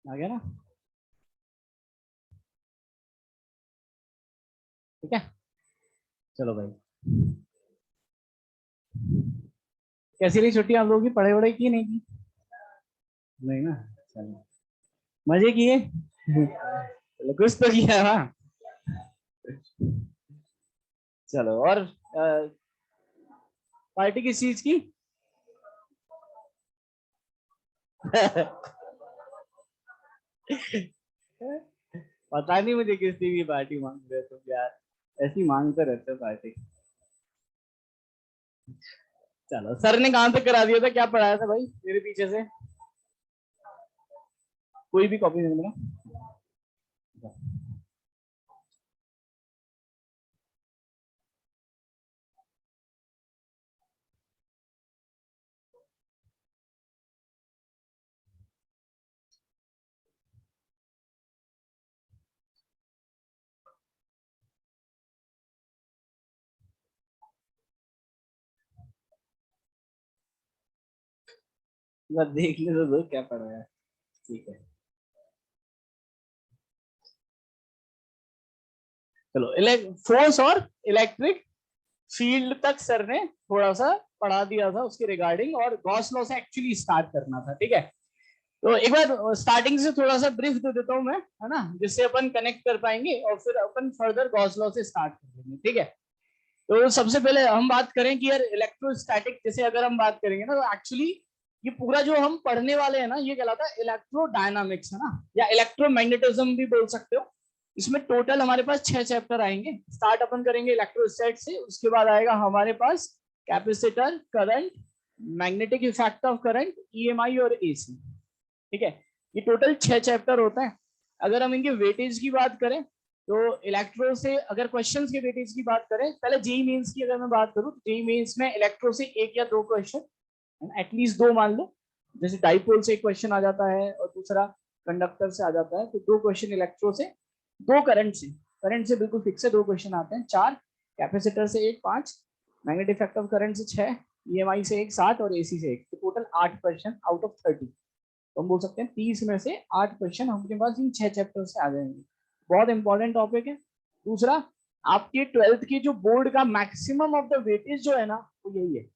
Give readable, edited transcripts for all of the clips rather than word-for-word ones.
आ गया ना? ठीक है, चलो भाई। कैसी रही छुट्टी आप लोगों की? पढ़ाई वढ़ाई की नहीं की? नहीं ना? चलो, मजे किए? चलो, कुछ तो किया ना। चलो, और पार्टी किस चीज की? पता नहीं मुझे किस चीज की पार्टी मांग रहे हो तुम यार। ऐसी मांगते रहते हो पार्टी। चलो, सर ने कहां तक करा दिया था? क्या पढ़ाया था भाई मेरे पीछे से? कोई भी कॉपी नहीं मिला? बस देख ले तो दो क्या पढ़ाया है। ठीक है, चलो। फोर्स और इलेक्ट्रिक फील्ड तक सर ने थोड़ा सा पढ़ा दिया था उसके रिगार्डिंग, और गॉस लॉ से एक्चुअली स्टार्ट करना था। ठीक है, तो एक बार स्टार्टिंग से थोड़ा सा ब्रीफ दे देता हूँ मैं, है ना, जिससे अपन कनेक्ट कर पाएंगे और फिर अपन फर्दर गॉस लॉ से स्टार्ट कर देंगे। ठीक है, तो सबसे पहले हम बात करें कि यार इलेक्ट्रोस्टैटिक, जैसे अगर हम बात करेंगे ना, तो एक्चुअली ये पूरा जो हम पढ़ने वाले हैं ना, ये कहलाता है इलेक्ट्रोडायनामिक्स, है ना, या इलेक्ट्रोमैग्नेटिज्म भी बोल सकते हो। इसमें टोटल हमारे पास 6 चैप्टर आएंगे। स्टार्ट अपन करेंगे इलेक्ट्रोस्टैट से, उसके बाद आएगा हमारे पास capacitor, current, magnetic effect of current, EMI और एसी। ठीक है, ये टोटल 6 चैप्टर होता है। अगर हम इनके वेटेज की बात करें, तो इलेक्ट्रो से अगर क्वेश्चंस के वेटेज की बात करें, पहले जेई मेंस की अगर मैं बात करूं, तो जेई मेंस में इलेक्ट्रो से 1 या 2 क्वेश्चन, एटलीस्ट 2 मान लो। जैसे डाइपोल से एक क्वेश्चन आ जाता है और दूसरा कंडक्टर से आ जाता है, तो 2 क्वेश्चन इलेक्ट्रो से, 2 करंट से, करंट से बिल्कुल फिक्स है 2 क्वेश्चन आते हैं, 4 कैपेसिटर से 1, 5 मैग्नेटिक इफेक्ट ऑफ करंट से 6, ईएमआई से 1, 7 और एसी से 1, तो टोटल 8 क्वेश्चन आउट ऑफ 30। तो हम बोल सकते हैं 30 में से 8 क्वेश्चन हमारे पास इन 6 चैप्टर से आ जाएंगे। बहुत इंपॉर्टेंट टॉपिक है। दूसरा, आपके 12th की जो बोर्ड का मैक्सिमम ऑफ द वेटेज जो है ना, वो यही है।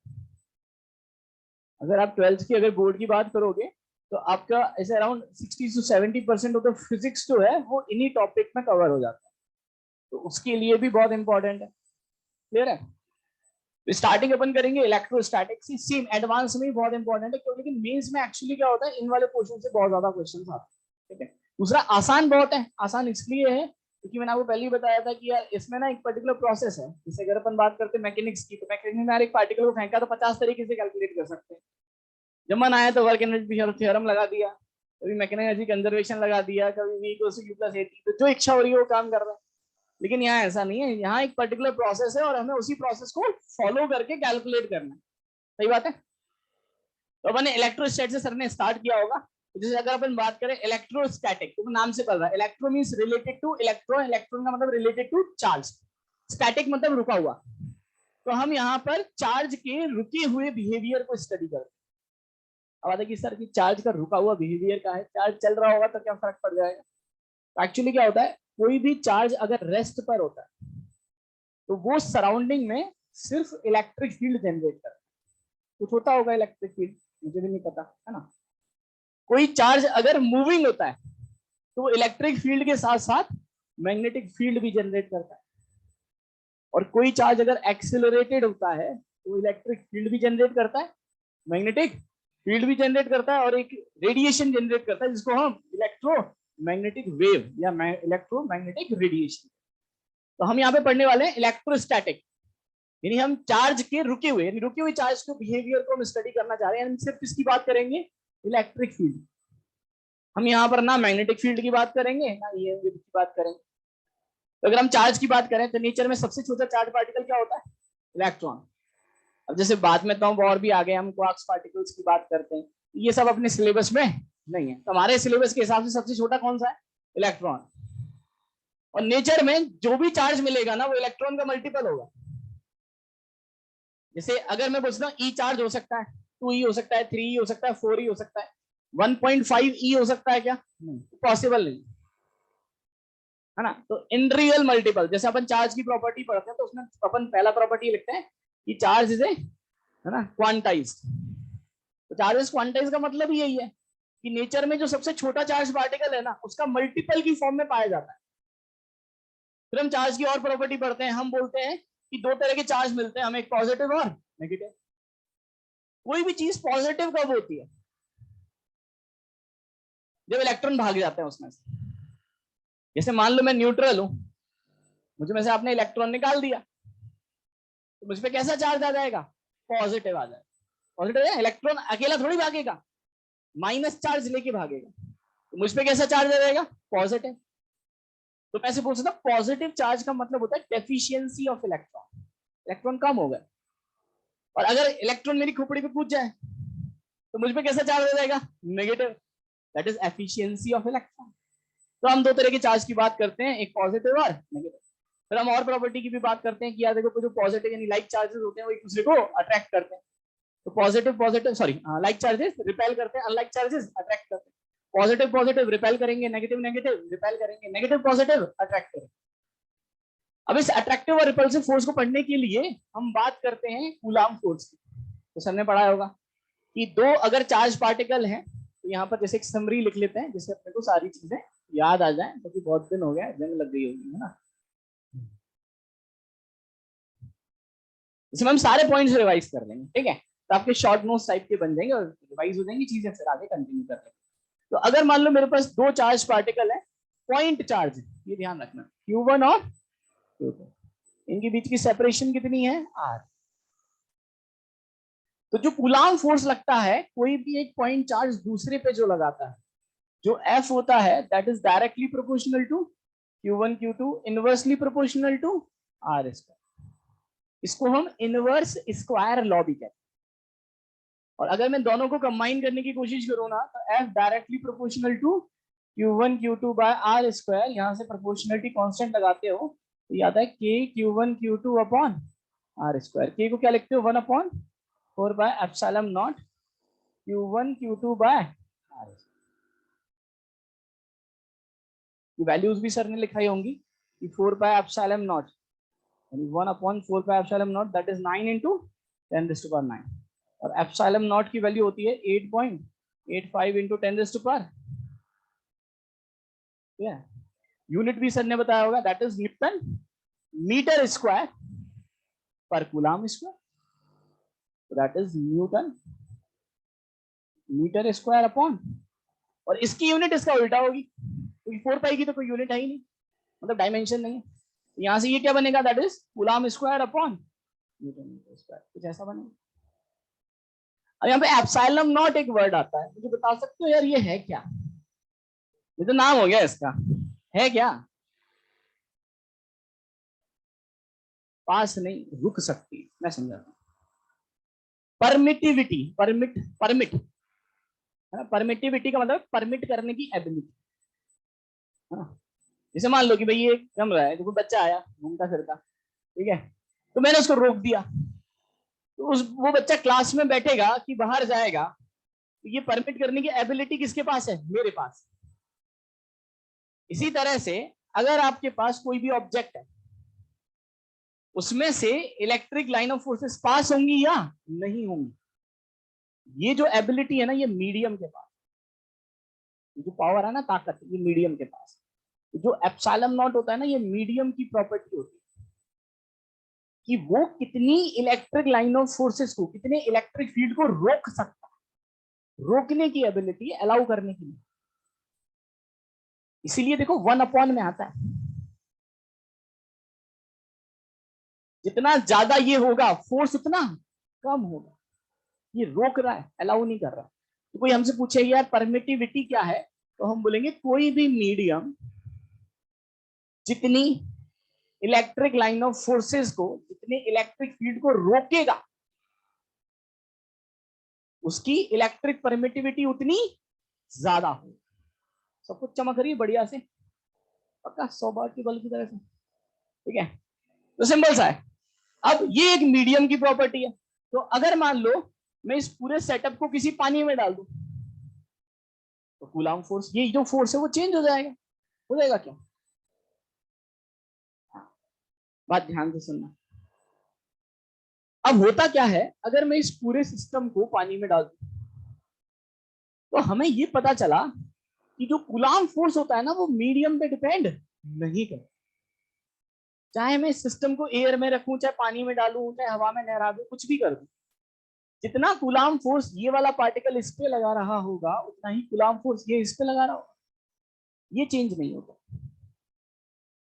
अगर आप 12th की अगर बोर्ड की बात करोगे, तो आपका ऐसे अराउंड 60 से 70% ऑफ द फिजिक्स जो है वो इन्हीं टॉपिक में कवर हो जाता है। तो उसके लिए भी बहुत इंपॉर्टेंट है। क्लियर है? स्टार्टिंग अपन करेंगे इलेक्ट्रोस्टैटिक से, सेम एडवांस में ही बहुत इंपॉर्टेंट है क्योंकि लेकिन मेंस में एक्चुअली क्या होता है, इन वाले क्वेश्चन से बहुत ज्यादा क्वेश्चन आते हैं। ठीक है, दूसरा आसान बहुत है। आसान इसलिए है क्योंकि मैंने आपको पहले ही बताया था कि यार इसमें ना एक पर्टिकुलर प्रोसेस है। जैसे अगर अपन बात करते हैं मैकेनिक्स की, तो मैकेनिक्स में यार एक पार्टिकल को फेंका तो 50 तरीके से कैलकुलेट कर सकते हैं। जब मन आया तो वर्क एनर्जी थ्योरम लगा दिया, कभी मैकेनिकल एनर्जी कंजर्वेशन लगा दिया, कभी v equals to u plus at, तो जो इच्छा हो रही है वो काम कर रहा है। लेकिन यहाँ ऐसा नहीं है, यहाँ एक पर्टिकुलर प्रोसेस है और हमें उसी प्रोसेस को फॉलो करके कैलकुलेट करना है। सही बात है? तो अपन इलेक्ट्रोस्टैट से सर ने स्टार्ट किया होगा। तो जैसे अगर अपन बात करें इलेक्ट्रोस्टैटिक, तो नाम से पता है, electro means related two electron, electron का मतलब रिलेटेड टू चार्ज, स्टैटिक मतलब रुका हुआ। तो हम यहाँ पर चार्ज के रुके हुए बिहेवियर को स्टडी करते हैं। अब आता है कि सर की चार्ज का रुका हुआ बिहेवियर का है, चार्ज चल रहा होगा तो क्या फर्क पड़ जाएगा? तो एक्चुअली क्या होता है, कोई भी चार्ज अगर रेस्ट पर होता है, तो वो सराउंडिंग में सिर्फ इलेक्ट्रिक फील्ड जनरेट करता है। कुछ होता होगा इलेक्ट्रिक फील्ड, मुझे भी नहीं पता, है ना। कोई चार्ज अगर मूविंग होता है, तो वो इलेक्ट्रिक फील्ड के साथ साथ मैग्नेटिक फील्ड भी जनरेट करता है। और कोई चार्ज अगर एक्सिलरेटेड होता है, तो इलेक्ट्रिक फील्ड भी जनरेट करता है, मैग्नेटिक फील्ड भी जनरेट करता है, और एक रेडिएशन जनरेट करता है जिसको हम इलेक्ट्रो मैग्नेटिक वेव या इलेक्ट्रोमैग्नेटिक रेडिएशन। तो हम यहाँ पे पढ़ने वाले हैं इलेक्ट्रोस्टैटिक, यानी हम चार्ज के रुके हुए, यानी रुके हुए चार्ज के बिहेवियर को हम स्टडी करना चाह रहे हैं। सिर्फ इसकी बात करेंगे इलेक्ट्रिक फील्ड। हम यहाँ पर ना मैग्नेटिक फील्ड की बात करेंगे ना ईएमएफ की बात करेंगे। तो अगर हम चार्ज की बात करें तो नेचर में सबसे छोटा चार्ज पार्टिकल क्या होता है? इलेक्ट्रॉन। अब जैसे बाद में तो हम और भी आगे हम क्वार्क्स पार्टिकल्स की बात करते हैं, ये सब अपने सिलेबस में नहीं है। तो हमारे सिलेबस के हिसाब से सबसे छोटा कौन सा है? इलेक्ट्रॉन। और नेचर में जो भी चार्ज मिलेगा ना वो इलेक्ट्रॉन का मल्टीपल होगा। जैसे अगर मैं पूछता हूँ ई चार्ज हो सकता है, 2e हो सकता है, 3e हो सकता है, 4e हो सकता है, 1.5e हो सकता है क्या? नहीं, पॉसिबल नहीं है ना। तो इन रियल मल्टीपल, जैसे अपन चार्ज की प्रॉपर्टी पढ़ते हैं तो उसमें अपन पहला प्रॉपर्टी लिखते हैं कि चार्ज इज है ना क्वांटाइज्ड। तो चार्ज इज क्वांटाइज्ड का मतलब ही यही है कि नेचर में जो सबसे छोटा चार्ज पार्टिकल है ना उसका मल्टीपल की फॉर्म में पाया जाता है। फिर हम चार्ज की और प्रॉपर्टी पढ़ते हैं, हम बोलते हैं कि दो तरह के चार्ज मिलते हैं हमें, एक पॉजिटिव और नेगेटिव। कोई भी चीज पॉजिटिव कब होती है? जब इलेक्ट्रॉन भाग जाते हैं उसमें से। जैसे मान लो मैं न्यूट्रल हूं, मुझे में से आपने इलेक्ट्रॉन निकाल दिया तो मुझ पे कैसा चार्ज आ जाएगा? पॉजिटिव आ जाएगा। पॉजिटिव है, इलेक्ट्रॉन अकेला थोड़ी भागेगा, माइनस चार्ज लेके भागेगा। तो मुझ पे कैसा चार्ज आ जाएगा? पॉजिटिव। तो मैं से पूछ सकता हूं पॉजिटिव चार्ज का मतलब होता है डेफिशिएंसी ऑफ इलेक्ट्रॉन, इलेक्ट्रॉन कम हो गए। और अगर इलेक्ट्रॉन मेरी खोपड़ी पे कूद जाए तो मुझ पे कैसा चार्ज आ जाएगा? Negative. That is efficiency of electron. तो हम दो तरह के चार्ज की बात करते हैं, एक पॉजिटिव और नेगेटिव। फिर हम और प्रॉपर्टी की भी बात करते हैं कि यार देखो जो पॉजिटिव यानी लाइक चार्जेस होते हैं वो एक दूसरे को अट्रैक्ट करते हैं। तो positive positive sorry like charges repel करते हैं, अनलाइक चार्जेस अट्रैक्ट करते हैं। पॉजिटिव पॉजिटिव रिपेल करेंगे, नेगेटिव नेगेटिव रिपेल करेंगे, नेगेटिव पॉजिटिव अट्रैक्ट करेंगे। अब इस अट्रैक्टिव और रिपल्सिव फोर्स को पढ़ने के लिए हम बात करते हैं कूलाम फोर्स की। तो सर ने पढ़ा होगा कि दो अगर चार्ज पार्टिकल हैं तो यहाँ पर जैसे एक समरी लिख लेते हैं जिससे अपने को सारी चीजें याद आ जाए, क्योंकि तो बहुत दिन हो गया, जंग लग गई होगी है ना। इसमें हम सारे पॉइंट्स रिवाइज कर लेंगे, ठीक है। तो आपके शॉर्ट नोट्स टाइप के बन जाएंगे और रिवाइज हो जाएंगी चीजें, फिर आगे कंटिन्यू कर लेंगे। तो अगर मान लो मेरे पास दो चार्ज पार्टिकल है, पॉइंट चार्ज, ये ध्यान रखना, Q1 और Q2, इनके बीच की सेपरेशन कितनी है? R। तो जो कूलाम फोर्स लगता है कोई भी एक पॉइंट चार्ज दूसरे पे जो लगाता है, जो F होता है that is directly proportional to Q1 Q2, inversely proportional to R square. इसको हम इनवर्स स्क्वायर लॉ भी कहते हैं। और अगर मैं दोनों को कंबाइन करने की कोशिश करूँ ना तो F directly proportional to Q1 Q2 by R square, यहाँ से प्रोपोर्शनलिटी कांस्टेंट लगाते हो तो याद है K Q1 Q2 upon R square. K को क्या लिखते हो? 1 upon 4 by epsilon not Q1 Q2 by R। ये वैल्यूज भी सर ने लिखाई होंगी कि 4 बाय एप्सिलॉन नॉट यानी 1 upon 4 by epsilon not that is 9 into 10 raised to power 9। और एप्सिलॉन नॉट की वैल्यू होती है 8.85 into 10 raised to power, unit भी सर ने बताया होगा that is newton metre square पर coulomb square. That is newton metre square upon, और इसकी यूनिट इसका उल्टा होगी क्योंकि 4 पाई की तो कोई यूनिट है ही नहीं, मतलब डायमेंशन नहीं है। यहां से ये क्या बनेगा? That is coulomb square upon newton metre square, कुछ ऐसा बनेगा। अब यहाँ पे एप्सिलॉन नॉट एक वर्ड आता है, मुझे बता सकते हो यार ये है क्या? ये तो नाम हो गया इसका, है क्या? पास नहीं, रुक सकती, मैं समझाता हूँ। परमिटिविटी, परमिट है ना, परमिटिविटी का मतलब परमिट करने की एबिलिटी है ना। जैसे मान लो कि भाई ये कमरा है, कोई बच्चा आया घूमता फिरता, ठीक है, तो मैंने उसको रोक दिया, तो वो बच्चा क्लास में बैठेगा कि बाहर जाएगा, तो ये परमिट करने की एबिलिटी किसके पास है? मेरे पास। इसी तरह से अगर आपके पास कोई भी ऑब्जेक्ट है, उसमें से इलेक्ट्रिक लाइन ऑफ फोर्सेस पास होंगी या नहीं होंगी, ये जो एबिलिटी है ना ये मीडियम के पास, जो पावर है ना, ताकत, ये मीडियम के पास। जो एप्सिलॉन नॉट होता है ना, ये मीडियम की प्रॉपर्टी होती है कि वो कितनी इलेक्ट्रिक लाइन ऑफ फोर्सेस को, कितने इलेक्ट्रिक फील्ड को रोक सकता है, रोकने की एबिलिटी, अलाउ करने की नहीं। इसीलिए देखो 1 अपॉन में आता है, जितना ज्यादा ये होगा फोर्स उतना कम होगा, ये रोक रहा है, अलाउ नहीं कर रहा। तो कोई हमसे पूछे यार परमिटिविटी क्या है, तो हम बोलेंगे कोई भी मीडियम जितनी इलेक्ट्रिक लाइन ऑफ फोर्सेस को, जितने इलेक्ट्रिक फील्ड को रोकेगा, उसकी इलेक्ट्रिक परमिटिविटी उतनी ज्यादा हो। सब कुछ चमक रही है बढ़िया से, पक्का 100 बार की बल्ब की तरह से, ठीक है। तो सिंपल सा है। अब ये एक मीडियम की प्रॉपर्टी है। तो अगर मान लो मैं इस पूरे सेटअप को किसी पानी में डाल दूं, तो कूलाम फोर्स, ये जो फोर्स है वो चेंज हो जाएगा। हो जाएगा क्या? बात ध्यान से सुनना। अब होता क्या है, अगर मैं इस पूरे सिस्टम को पानी में डाल दूं, तो हमें ये पता चला कि जो कूलाम फोर्स होता है ना, वो मीडियम पे डिपेंड नहीं करता। चाहे मैं इस सिस्टम को एयर में रखूं, चाहे पानी में डालूं, चाहे हवा में लहरा दूं, कुछ भी कर दूं, जितना कूलाम फोर्स ये वाला पार्टिकल इस पे लगा रहा होगा, उतना ही कूलाम फोर्स ये इस पे लगा रहा होगा। ये चेंज नहीं होगा।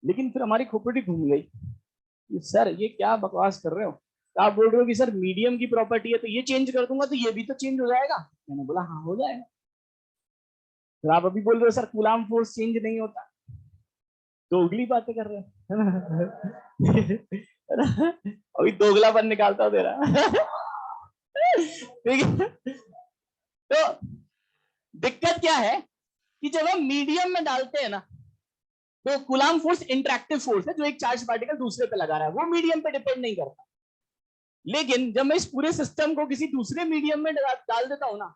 लेकिन फिर हमारी खोपड़ी घूम गई कि सर ये क्या बकवास कर रहे हो, तो आप बोल रहे हो कि सर मीडियम की प्रॉपर्टी है तो ये चेंज कर दूंगा तो ये भी तो चेंज हो जाएगा। मैंने बोला हाँ हो जाएगा। फिर आप अभी बोल रहे हो सर कूलाम फोर्स चेंज नहीं होता, तो उगली बातें कर रहे हो। अभी दोगलापन निकालता हूँ तेरा। ठीक है। तो दिक्कत क्या है कि जब हम मीडियम में डालते हैं ना, तो कूलाम फोर्स इंटरेक्टिव फोर्स है, जो एक चार्ज पार्टिकल दूसरे पे लगा रहा है, वो मीडियम पे डिपेंड नहीं करता। लेकिन जब मैं इस पूरे सिस्टम को किसी दूसरे मीडियम में डाल देता हूं ना,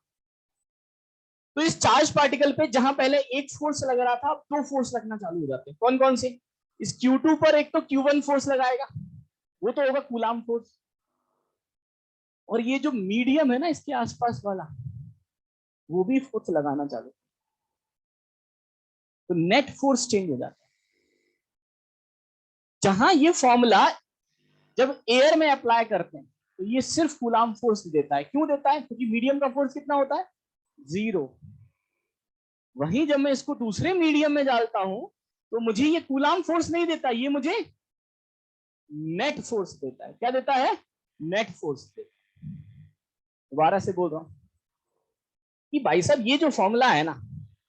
तो इस चार्ज पार्टिकल पे जहां पहले एक फोर्स लग रहा था, अब 2 फोर्स लगना चालू हो जाते हैं। कौन कौन से? इस Q2 पर एक तो Q1 फोर्स लगाएगा, वो तो होगा कूलाम फोर्स। और ये जो मीडियम है ना इसके आसपास वाला, वो भी फोर्स लगाना चालू, तो नेट फोर्स चेंज हो जाता है। जहां ये फॉर्मूला जब एयर में अप्लाई करते हैं, तो ये सिर्फ कूलाम फोर्स देता है। क्यों देता है? क्योंकि मीडियम का फोर्स कितना होता है? 0। वहीं जब मैं इसको दूसरे मीडियम में डालता हूं, तो मुझे ये कूलाम फोर्स नहीं देता, ये मुझे नेट फोर्स देता है। क्या देता है? नेट फोर्स देता है। दोबारा से बोल रहा हूं कि भाई साहब ये जो फॉर्मूला है ना,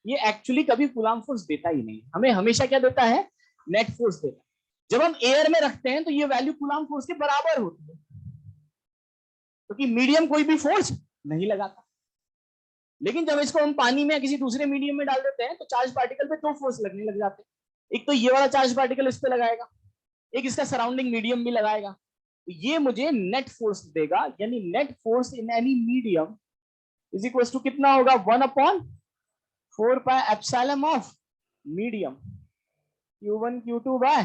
ये एक्चुअली कभी कूलाम फोर्स देता ही नहीं। हमें हमेशा क्या देता है? नेट फोर्स देता है। जब हम एयर में रखते हैं तो ये वैल्यू कूलाम फोर्स के बराबर होती है, क्योंकि मीडियम कोई भी फोर्स नहीं लगाता। लेकिन जब इसको हम पानी में या किसी दूसरे मीडियम में डाल देते हैं, तो चार्ज पार्टिकल पे 2 फोर्स लगने लग जाते हैं। एक तो ये वाला चार्ज पार्टिकल इस पे लगाएगा, एक इसका सराउंडिंग मीडियम भी लगाएगा, तो ये मुझे नेट फोर्स देगा। यानी net force in any medium is equal to कितना होगा? 1/4 pi epsilon of medium Q1 Q2 by.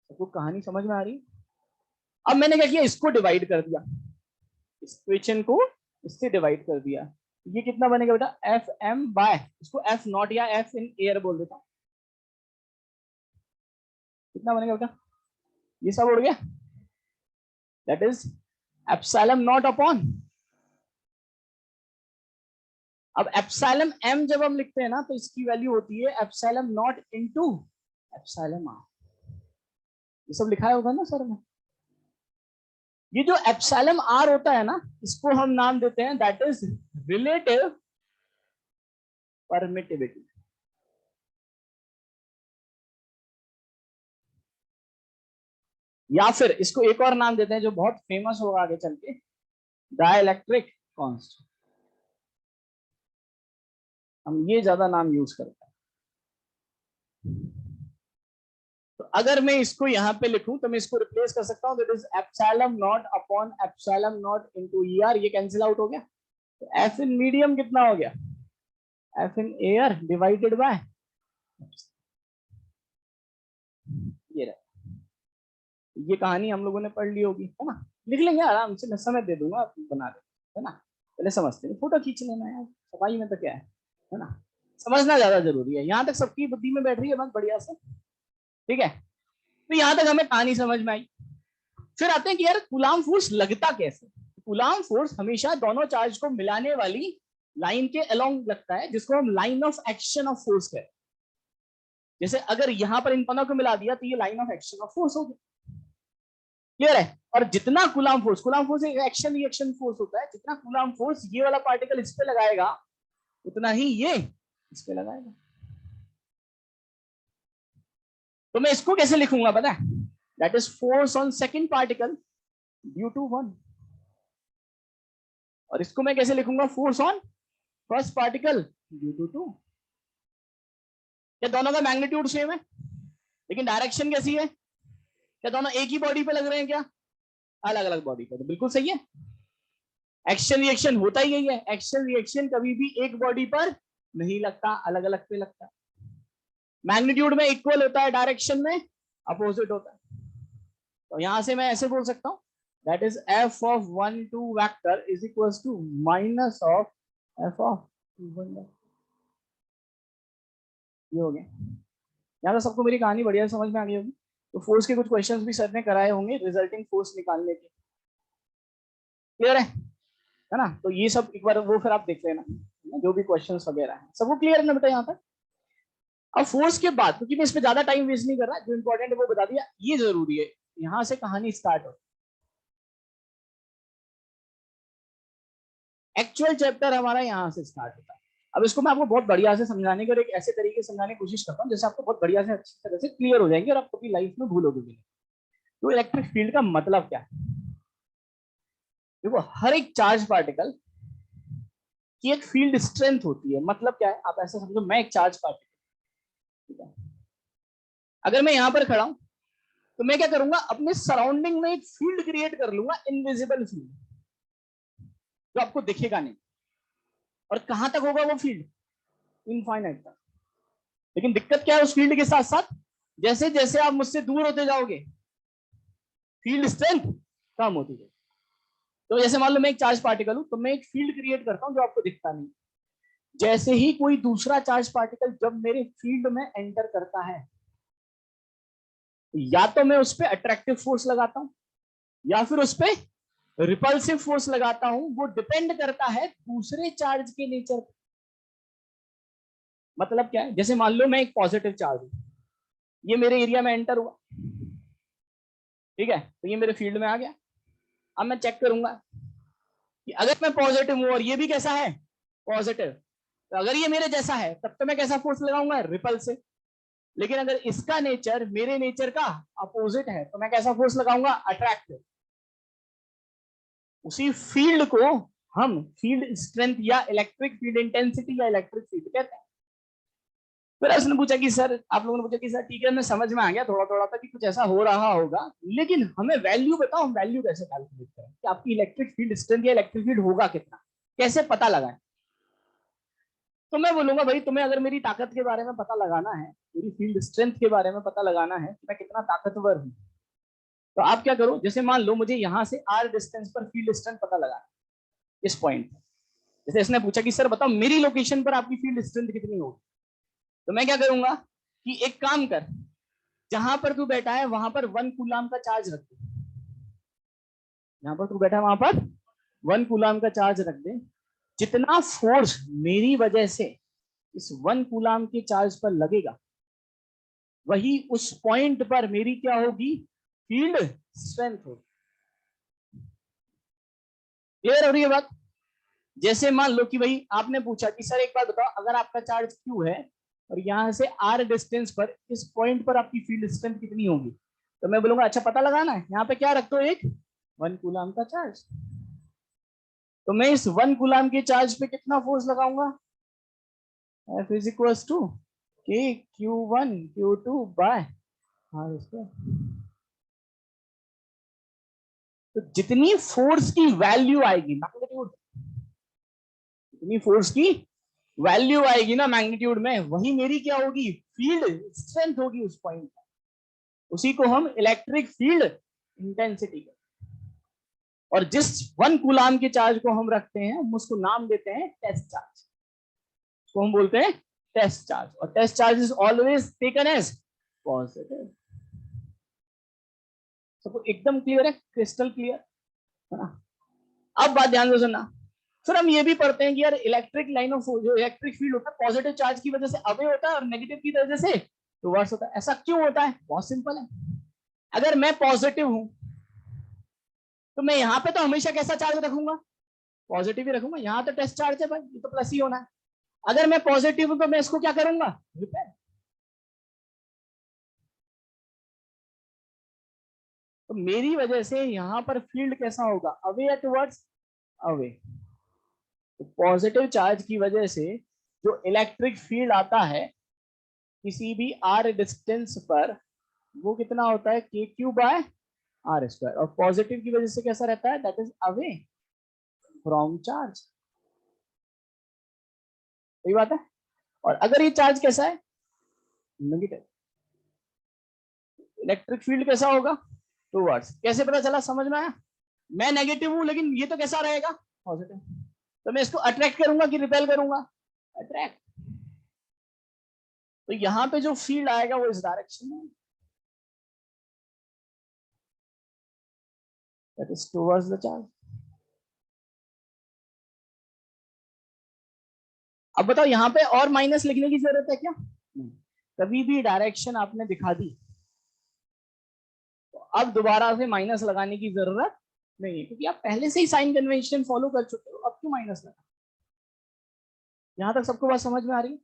सबको कहानी समझ में आ रही? अब मैंने क्या किया, इसको डिवाइड कर दिया, इस इक्वेशन को इससे डिवाइड कर दिया। ये कितना बनेगा बेटा? एफ एम बाय, इसको एफ नॉट या एफ इन एयर बोल देता हूं। कितना बनेगा बेटा? ये सब उड़ गया, that is epsilon not upon. अब एप्सिलॉन एम जब हम लिखते हैं ना, तो इसकी वैल्यू होती है epsilon not into epsilon R. ये सब लिखा होगा ना सर में। ये जो एप्सिलॉन आर होता है ना, इसको हम नाम देते हैं दैट इज रिलेटिव परमिटिविटी। या फिर इसको एक और नाम देते हैं जो बहुत फेमस होगा आगे चल के, डाइलेक्ट्रिक कांस्टेंट। हम ये ज्यादा नाम यूज करते हैं। तो अगर मैं इसको यहां पे लिखूं, तो मैं इसको रिप्लेस कर सकता हूं, that is epsilon not upon epsilon not into ER. ये कैंसिल आउट हो गया, तो एफ इन मीडियम कितना हो गया? F in air divided by ये रहा। ये कहानी हम लोगों ने पढ़ ली होगी, है ना? लिख लेंगे आराम से, मैं समय दे दूंगा, बना दे, है ना? पहले समझते हैं, फोटो खींच लेना यार, सफाई में तो क्या है ना? समझना ज्यादा जरूरी है। यहाँ तक सबकी बुद्धि में बैठ रही है बात बढ़िया से, ठीक है? तो यहाँ तक हमें कहानी समझ में आई। फिर आते हैं कि यार कूलाम फोर्स लगता कैसे? कूलाम फोर्स हमेशा दोनों चार्ज को मिलाने वाली लाइन के अलोंग लगता है, जिसको हम line of action of force कहते हैं। जैसे अगर यहां पर इन दोनों को मिला दिया, तो ये line of action of force हो गई। क्लियर है? और जितना कूलम्ब फोर्स एक एक्शन रिएक्शन फोर्स होता है, जितना कूलम्ब फोर्स ये वाला पार्टिकल इस पे लगाएगा उतना ही ये इस पे लगाएगा। तो मैं इसको कैसे लिखूंगा पता है? That is force on second particle due to 1। और इसको मैं कैसे लिखूंगा? Force on first particle due to 2। क्या दोनों का मैग्नीट्यूड सेम है लेकिन डायरेक्शन कैसी है? क्या दोनों एक ही बॉडी पे लग रहे हैं? क्या अलग अलग बॉडी पे? तो बिल्कुल सही है। एक्शन रिएक्शन होता ही यही है, एक्शन रिएक्शन कभी भी एक बॉडी पर नहीं लगता, अलग अलग पे लगता है। मैग्नीट्यूड में इक्वल होता है, डायरेक्शन में अपोजिट होता है। तो यहां से मैं ऐसे बोल सकता हूं that is F of 1 2 vector is equals to minus of F of 2 1। ये हो गया। यहाँ तो सबको मेरी कहानी बढ़िया समझ में आ गई होगी। तो फोर्स के कुछ क्वेश्चंस भी सर ने कराए होंगे रिजल्टिंग फोर्स निकालने के। क्लियर है ना? तो ये सब एक बार वो फिर आप देख लेना, जो भी क्वेश्चंस वगैरह है सबको क्लियर है ना बेटा यहाँ तक? अब फोर्स के बाद, क्योंकि मैं इस पे ज्यादा टाइम वेस्ट नहीं कर रहा, जो इंपॉर्टेंट है वो बता दिया। ये जरूरी है, यहां से कहानी स्टार्ट हो। एक्चुअल चैप्टर हमारा यहाँ से स्टार्ट होता है। अब इसको मैं आपको बहुत बढ़िया से समझाने की और एक ऐसे तरीके से समझाने की कोशिश करता हूँ जैसे आपको बहुत बढ़िया से अच्छी तरह से क्लियर हो जाएंगे और आप कभी लाइफ में भूलोगे भी नहीं। तो इलेक्ट्रिक फील्ड का मतलब क्या है? देखो, हर एक चार्ज पार्टिकल की एक फील्ड स्ट्रेंथ होती है। मतलब क्या है? आप ऐसा समझो, मैं एक चार्ज पार्टिकल, ठीक है, अगर मैं यहां पर खड़ा हूं तो मैं क्या करूंगा? अपने सराउंडिंग में एक फील्ड क्रिएट कर लूंगा, इनविजिबल फील्ड, जो आपको दिखेगा नहीं। और कहां तक होगा वो फील्ड? इनफाइनाइट तक। लेकिन दिक्कत क्या है उस फील्ड के साथ साथ? जैसे जैसे आप मुझसे दूर होते जाओगे फील्ड स्ट्रेंथ कम होती जाएगी। तो जैसे मान लो मैं एक चार्ज पार्टिकल हूं तो मैं एक फील्ड क्रिएट करता हूं जो आपको दिखता नहीं। जैसे ही कोई दूसरा चार्ज पार्टिकल जब मेरे फील्ड में एंटर करता है, या तो मैं उस पर अट्रैक्टिव फोर्स लगाता हूं या फिर उस पर रिपल्सिव फोर्स लगाता हूं। वो डिपेंड करता है दूसरे चार्ज के नेचर पर। मतलब क्या है? जैसे मान लो मैं एक पॉजिटिव चार्ज हूं, ये मेरे एरिया में एंटर हुआ, ठीक है, तो ये मेरे फील्ड में आ गया। अब मैं चेक करूंगा कि अगर मैं पॉजिटिव हूं और ये भी कैसा है? पॉजिटिव, तो अगर ये मेरे जैसा है तब तो मैं कैसा फोर्स लगाऊंगा? रिपल्सिव। लेकिन अगर इसका नेचर मेरे नेचर का अपोजिट है तो मैं कैसा फोर्स लगाऊंगा? अट्रैक्टिव। उसी फील्ड को हम फील्ड स्ट्रेंथ या इलेक्ट्रिक फील्ड इंटेंसिटी या इलेक्ट्रिक फील्ड कहते हैं। फिर उसने पूछा कि सर, आप लोगों ने पूछा कि सर ठीक है, मैं समझ में आ गया थोड़ा थोड़ा था कि कुछ ऐसा हो रहा होगा, लेकिन हमें वैल्यू बताओ, हम वैल्यू कैसे कैलकुलेट करें कि आपकी इलेक्ट्रिक फील्ड स्ट्रेंथ या इलेक्ट्रिक फील्ड होगा कितना, कैसे पता लगाएं? तो मैं बोलूंगा भाई, तुम्हें अगर मेरी ताकत के बारे में पता लगाना है, मेरी फील्ड स्ट्रेंथ के बारे में पता लगाना है कि मैं कितना ताकतवर हूं, तो आप क्या करो? जैसे मान लो मुझे यहां से आर डिस्टेंस पर फील्ड स्ट्रेंथ पता लगाना, इस पॉइंट पर। जैसे इसने पूछा कि सर बताओ मेरी लोकेशन पर आपकी फील्ड स्ट्रेंथ कितनी होगी, तो मैं क्या करूंगा कि एक काम कर, जहां पर तू बैठा है वहां पर 1 कूलाम का चार्ज रख दे। जहां पर तू बैठा है वहां पर 1 कूलाम का चार्ज रख दे। जितना फोर्स मेरी वजह से इस 1 कूलाम के चार्ज पर लगेगा, वही उस पॉइंट पर मेरी क्या होगी? फील्ड स्ट्रेंथ होगी। क्लियर हो रही है बात? जैसे मान लो कि भाई आपने पूछा कि सर एक बात बताओ, अगर आपका चार्ज क्यू है और यहां से आर डिस्टेंस पर इस पॉइंट पर आपकी फील्ड स्ट्रेंथ कितनी होगी, तो मैं बोलूंगा अच्छा पता लगाना है, यहाँ पे क्या रख दो? एक 1 कूलाम का चार्ज। तो मैं इस 1 कूलाम के चार्ज पे कितना फोर्स लगाऊंगा? F इज इक्वल टू के Q1 Q2 by R square. तो जितनी फोर्स की वैल्यू आएगी मैग्नीट्यूड, जितनी फोर्स की वैल्यू आएगी ना मैग्नीट्यूड में, वही मेरी क्या होगी? फील्ड स्ट्रेंथ होगी उस पॉइंट पर। उसी को हम इलेक्ट्रिक फील्ड इंटेंसिटी कहते हैं। और जिस 1 कूलाम के चार्ज को हम रखते हैं, हम उसको नाम देते हैं टेस्ट चार्ज। उसको हम बोलते हैं टेस्ट चार्ज। और test charge is always taken as positive. सबको एकदम क्लियर है? क्रिस्टल क्लियर है ना? अब बात ध्यान से सुनना। फिर हम ये भी पढ़ते हैं कि यार इलेक्ट्रिक लाइन ऑफ जो इलेक्ट्रिक फील्ड होता है, पॉजिटिव चार्ज की वजह से अवे होता है और नेगेटिव की वजह से रिवर्स होता है। ऐसा क्यों होता है? बहुत सिंपल है। अगर मैं पॉजिटिव हूं तो मैं यहाँ पे तो हमेशा कैसा चार्ज रखूंगा, पॉजिटिव ही रखूंगा। यहाँ तो टेस्ट चार्ज है भाई, ये तो प्लस ही होना है। अगर मैं पॉजिटिव हूं तो मैं इसको क्या करूंगा, रिपेल। तो मेरी वजह से यहाँ पर फील्ड कैसा होगा, अवे या टुवर्ड्स, अवे। तो पॉजिटिव चार्ज की वजह से जो इलेक्ट्रिक फील्ड आता है किसी भी आर डिस्टेंस पर, वो कितना होता है, K Q by R square. और पॉजिटिव की वजह से कैसा रहता है, that is away from charge. सही बात है। और अगर ये चार्ज कैसा है, नेगेटिव, इलेक्ट्रिक फील्ड कैसा होगा, टूवर्ड्स। कैसे पता चला, समझ में आया। मैं नेगेटिव हूं लेकिन ये तो कैसा रहेगा, पॉजिटिव। तो मैं इसको अट्रैक्ट करूंगा कि रिपेल करूंगा, अट्रैक्ट। तो यहां पे जो फील्ड आएगा वो इस डायरेक्शन में, that is towards the charge. अब बताओ यहाँ पे और माइनस लिखने की जरूरत है क्या, नहीं। कभी भी डायरेक्शन आपने दिखा दी तो अब दोबारा से माइनस लगाने की जरूरत नहीं है, क्योंकि आप पहले से ही साइन कन्वेंशन फॉलो कर चुके हो, अब क्यों माइनस लगा। यहां तक सबको बात समझ में आ रही है।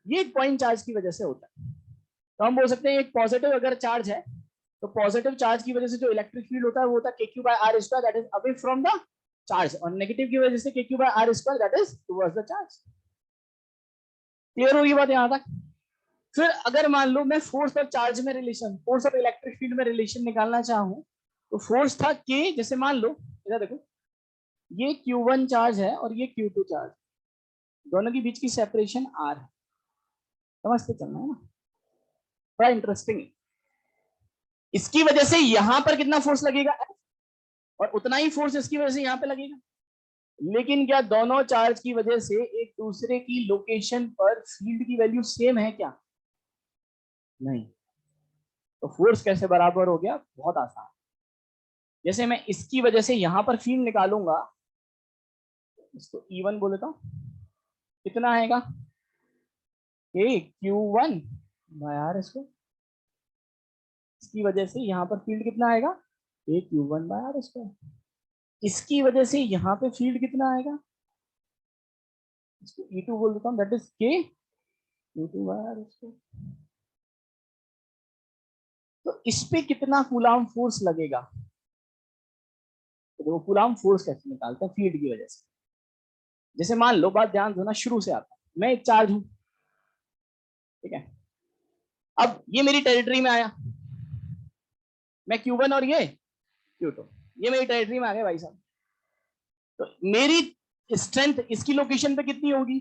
ये एक पॉइंट चार्ज की वजह से होता है। तो हम बोल सकते हैं एक पॉजिटिव अगर चार्ज है तो पॉजिटिव चार्ज की वजह से जो इलेक्ट्रिक फील्ड होता है वो होता है K Q by R square, that is away from the charge. और नेगेटिव की वजह से K Q by R square, that is towards the charge. Clear होगी बात यहां तक। फिर अगर मान लो मैं फोर्स और चार्ज में रिलेशन, फोर्स और इलेक्ट्रिक फील्ड में रिलेशन निकालना चाहूं, तो फोर्स था के, जैसे मान लो इधर देखो, ये Q1 चार्ज है और ये Q2 चार्ज, दोनों के बीच की सेपरेशन R है। समझते चलना है ना, बड़ा इंटरेस्टिंग है। इसकी वजह से यहां पर कितना फोर्स लगेगा, और उतना ही फोर्स इसकी वजह से यहां पे लगेगा। लेकिन क्या दोनों चार्ज की वजह से एक दूसरे की लोकेशन पर फील्ड की वैल्यू सेम है क्या, नहीं। तो फोर्स कैसे बराबर हो गया, बहुत आसान। जैसे मैं इसकी वजह से यहां पर फील्ड निकालूंगा, इसको E1 बोल देता हूं, कितना आएगा, ए Q1 बाय आर। इसको, इसकी वजह से यहां पर फील्ड कितना आएगा, ए Q1 बाय आर स्क्वायर। इसकी वजह से यहां पे फील्ड कितना आएगा, इसको E2 बोल देता हूं, दैट इज के Q2 बाय आर स्क्वायर। तो इस पे कितना कूलाम फोर्स लगेगा, तो देखो कूलाम फोर्स कैसे निकालते हैं फील्ड की वजह से। जैसे मान लो, बात ध्यान देना, शुरू से आता है, मैं एक चार्ज हूं, ठीक है। अब ये मेरी टेरिटरी में आया, मैं Q1 और ये Q2, ये मेरी टेरिटरी में आ गए भाई साहब। तो मेरी स्ट्रेंथ इसकी लोकेशन पे कितनी होगी,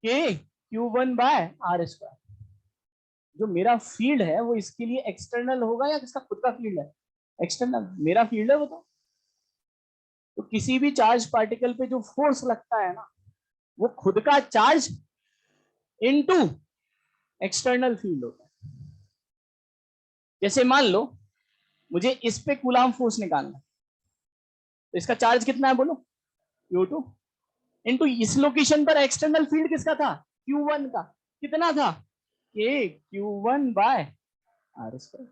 के Q1 बाय आर स्क्वायर। जो मेरा फील्ड है वो इसके लिए एक्सटर्नल होगा या किसका खुद का फील्ड है, एक्सटर्नल, मेरा फील्ड है वो। तो किसी भी चार्ज पार्टिकल पे जो फोर्स लगता है ना, वो खुद का चार्ज इनटू एक्सटर्नल फील्ड होता है। जैसे मान लो मुझे इस पे कूलाम फोर्स निकालना है, तो इसका चार्ज कितना है बोलो, Q2 इनटू इस लोकेशन पर एक्सटर्नल फील्ड किसका था, Q1 का, कितना था, के Q1 bye R square.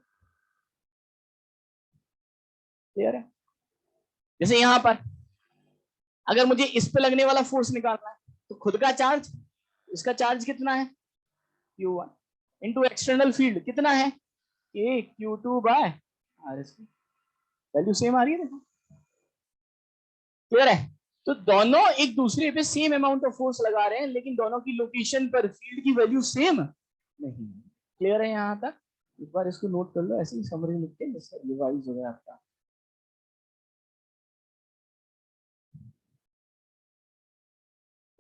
Clear है। जैसे यहां पर अगर मुझे इस पे लगने वाला फोर्स निकालना है, तो खुद का चार्ज, इसका चार्ज कितना है, Q1 इनटू एक्सटर्नल फील्ड कितना है, K Q2 by R square. Value same आ रही है देखो, क्लियर है। तो दोनों एक दूसरे पे सेम अमाउंट ऑफ फोर्स लगा रहे हैं, लेकिन दोनों की लोकेशन पर फील्ड की वैल्यू सेम नहीं। क्लियर है यहाँ तक। एक बार इसको नोट कर लो, ऐसे ही समरी लिख के, जिससे रिवाइज हो गया आपका।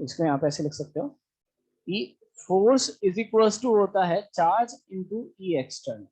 इसको यहाँ पे ऐसे लिख सकते हो कि फोर्स इज इक्वल टू होता है चार्ज इंटू ई एक्सटर्नल।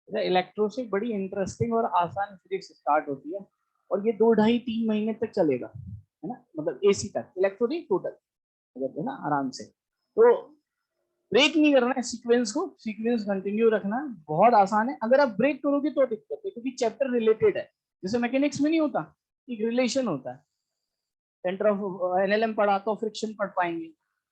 इलेक्ट्रो से बड़ी इंटरेस्टिंग और आसान फिजिक्स स्टार्ट होती है और ये 2 ढाई 3 महीने तक चलेगा, है ना, मतलब एसी तक इलेक्ट्रो नहीं टोटल, है ना, आराम से। तो ब्रेक नहीं करना है सीक्वेंस को, सीक्वेंस कंटिन्यू रखना, बहुत आसान है। अगर आप ब्रेक करोगे तो दिक्कत है, क्योंकि चैप्टर रिलेटेड है। जैसे मैकेनिक्स में नहीं होता, एक रिलेशन होता है, सेंटर ऑफ एनएलएम पढ़ा तो फ्रिक्शन पढ़ पाएंगे,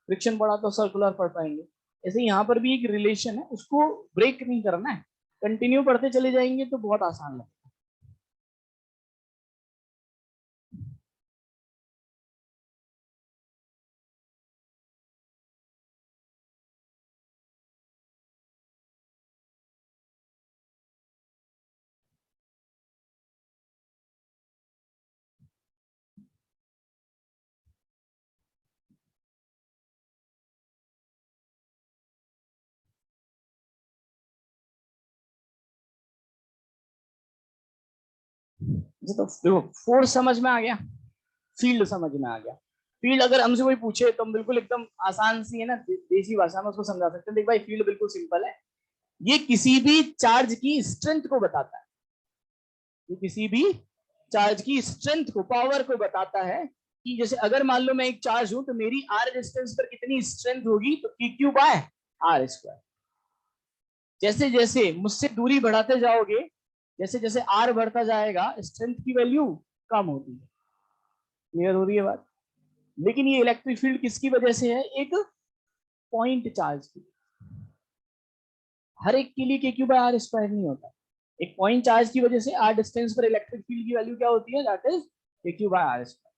फ्रिक्शन पढ़ा तो सर्कुलर पढ़ पाएंगे। ऐसे यहाँ पर भी एक रिलेशन है, उसको ब्रेक नहीं करना है, कंटिन्यू पढ़ते चले जाएंगे तो बहुत आसान लगेगा। तो देखो फोर्स समझ में आ गया, फील्ड समझ में आ गया। फील्ड अगर हमसे कोई पूछे तो हम बिल्कुल एकदम आसान सी है ना, देसी भाषा में उसको समझा सकते हैं। देख भाई फील्ड बिल्कुल सिंपल है, ये किसी भी चार्ज की स्ट्रेंथ को बताता है, ये किसी भी चार्ज की स्ट्रेंथ को, पावर को बताता है। कि जैसे अगर मान लो मैं एक चार्ज हूं तो मेरी आर डिस्टेंस पर कितनी स्ट्रेंथ होगी, तो P Q by R square. जैसे जैसे मुझसे दूरी बढ़ाते जाओगे, जैसे जैसे आर बढ़ता जाएगा स्ट्रेंथ की वैल्यू कम होती है। क्लियर हो रही है बात? लेकिन ये इलेक्ट्रिक फील्ड किसकी वजह से है, एक पॉइंट चार्ज की। हर एक के लिए के क्यू बाय आर स्क्वायर नहीं होता, एक पॉइंट चार्ज की वजह से आर डिस्टेंस पर इलेक्ट्रिक फील्ड की वैल्यू क्या होती है, दैट इज के क्यू बाय आर स्क्वायर।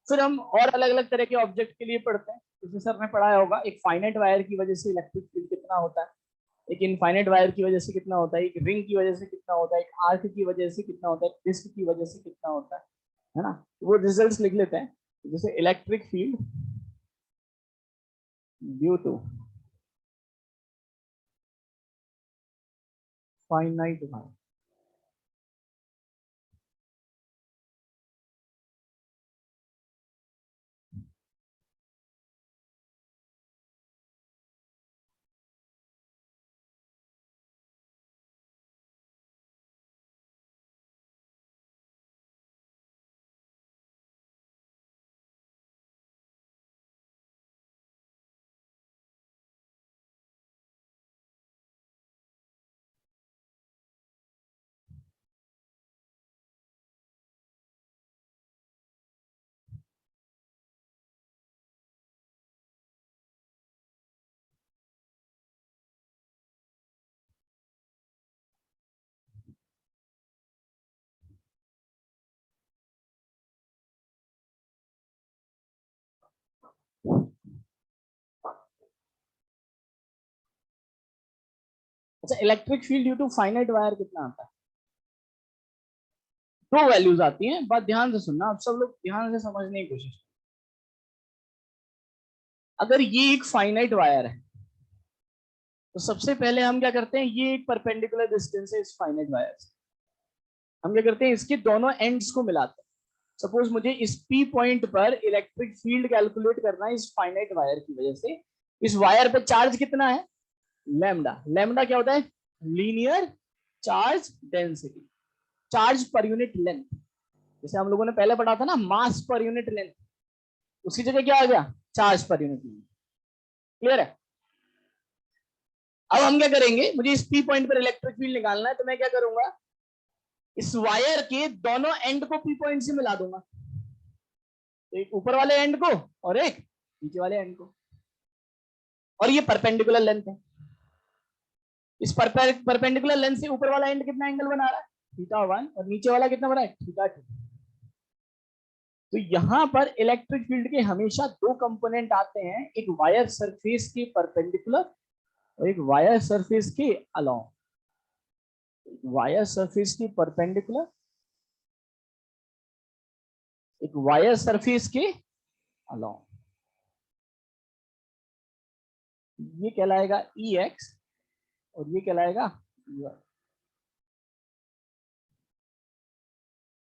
फिर हम और अलग अलग तरह के ऑब्जेक्ट के लिए पढ़ते हैं, जैसे सर ने पढ़ाया होगा एक फाइनाइट वायर की वजह से इलेक्ट्रिक फील्ड कितना होता है, एक इनफाइनाइट वायर की वजह से कितना होता है, एक रिंग की वजह से कितना होता है, एक आर्क की वजह से कितना होता है, डिस्क की वजह से कितना होता है ना। वो रिजल्ट्स लिख लेते हैं। जैसे electric field due to finite wire. अच्छा, electric field due to finite wire कितना आता है? दो वैल्यूज आती हैं, बात ध्यान से सुनना, आप सब लोग ध्यान से समझने की कोशिश। अगर ये एक फाइनाइट वायर है तो सबसे पहले हम क्या करते हैं, ये एक परपेंडिकुलर डिस्टेंस है इस फाइनाइट वायर से, हम क्या करते हैं इसके दोनों एंड्स को मिलाते हैं। सपोज मुझे इस पी पॉइंट पर इलेक्ट्रिक फील्ड कैलकुलेट करना है इस फाइनाइट वायर की वजह से। इस वायर पे चार्ज कितना है, लैम्डा। लैम्डा क्या होता है, linear charge density, charge per unit length. जैसे हम लोगों ने पहले पढ़ा था ना मास पर यूनिट लेंथ, उसकी जगह क्या आ गया, charge per unit length. Clear है? अब हम क्या करेंगे, मुझे इस पी पॉइंट पर इलेक्ट्रिक फील्ड निकालना है, तो मैं क्या करूंगा, इस वायर के दोनों एंड को पी पॉइंट से मिला दूंगा, तो एक ऊपर वाले एंड को और एक नीचे वाले एंड को, और ये परपेंडिकुलर लेंथ है। इस परपेंडिकुलर लेंथ से ऊपर वाला एंड कितना एंगल बना रहा है, थीटा 1, और नीचे वाला कितना बना है, थीटा 2। तो यहां पर इलेक्ट्रिक फील्ड के हमेशा दो कंपोनेंट आते हैं, एक वायर सरफेस के परपेंडिकुलर और एक वायर सरफेस के अलोंग। वायर सरफेस के परपेंडिकुलर, एक वायर सरफेस के अलोंग, ये कहलाएगा ई एक्स और ये कहलाएगा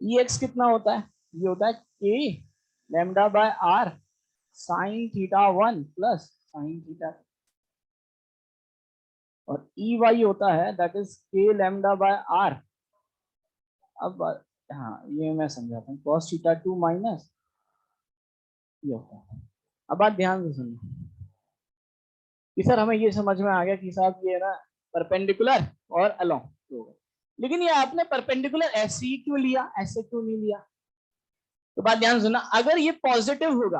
ई एक्स। कितना होता है, ये होता है K lambda by R sine theta 1 plus sine theta. और ई वाई होता है that is K lambda by R. अब हाँ ये मैं समझाता हूँ, cos थीटा 2 माइनस ये होता है। अब बात ध्यान से सुनना कि सर हमें ये समझ में आ गया कि साहब ये ना परपेंडिकुलर और अलोंग, लेकिन ये आपने परपेंडिकुलर ऐसे ही क्यों लिया, ऐसे क्यों नहीं लिया? तो बात ध्यान सुनना, अगर ये पॉजिटिव होगा,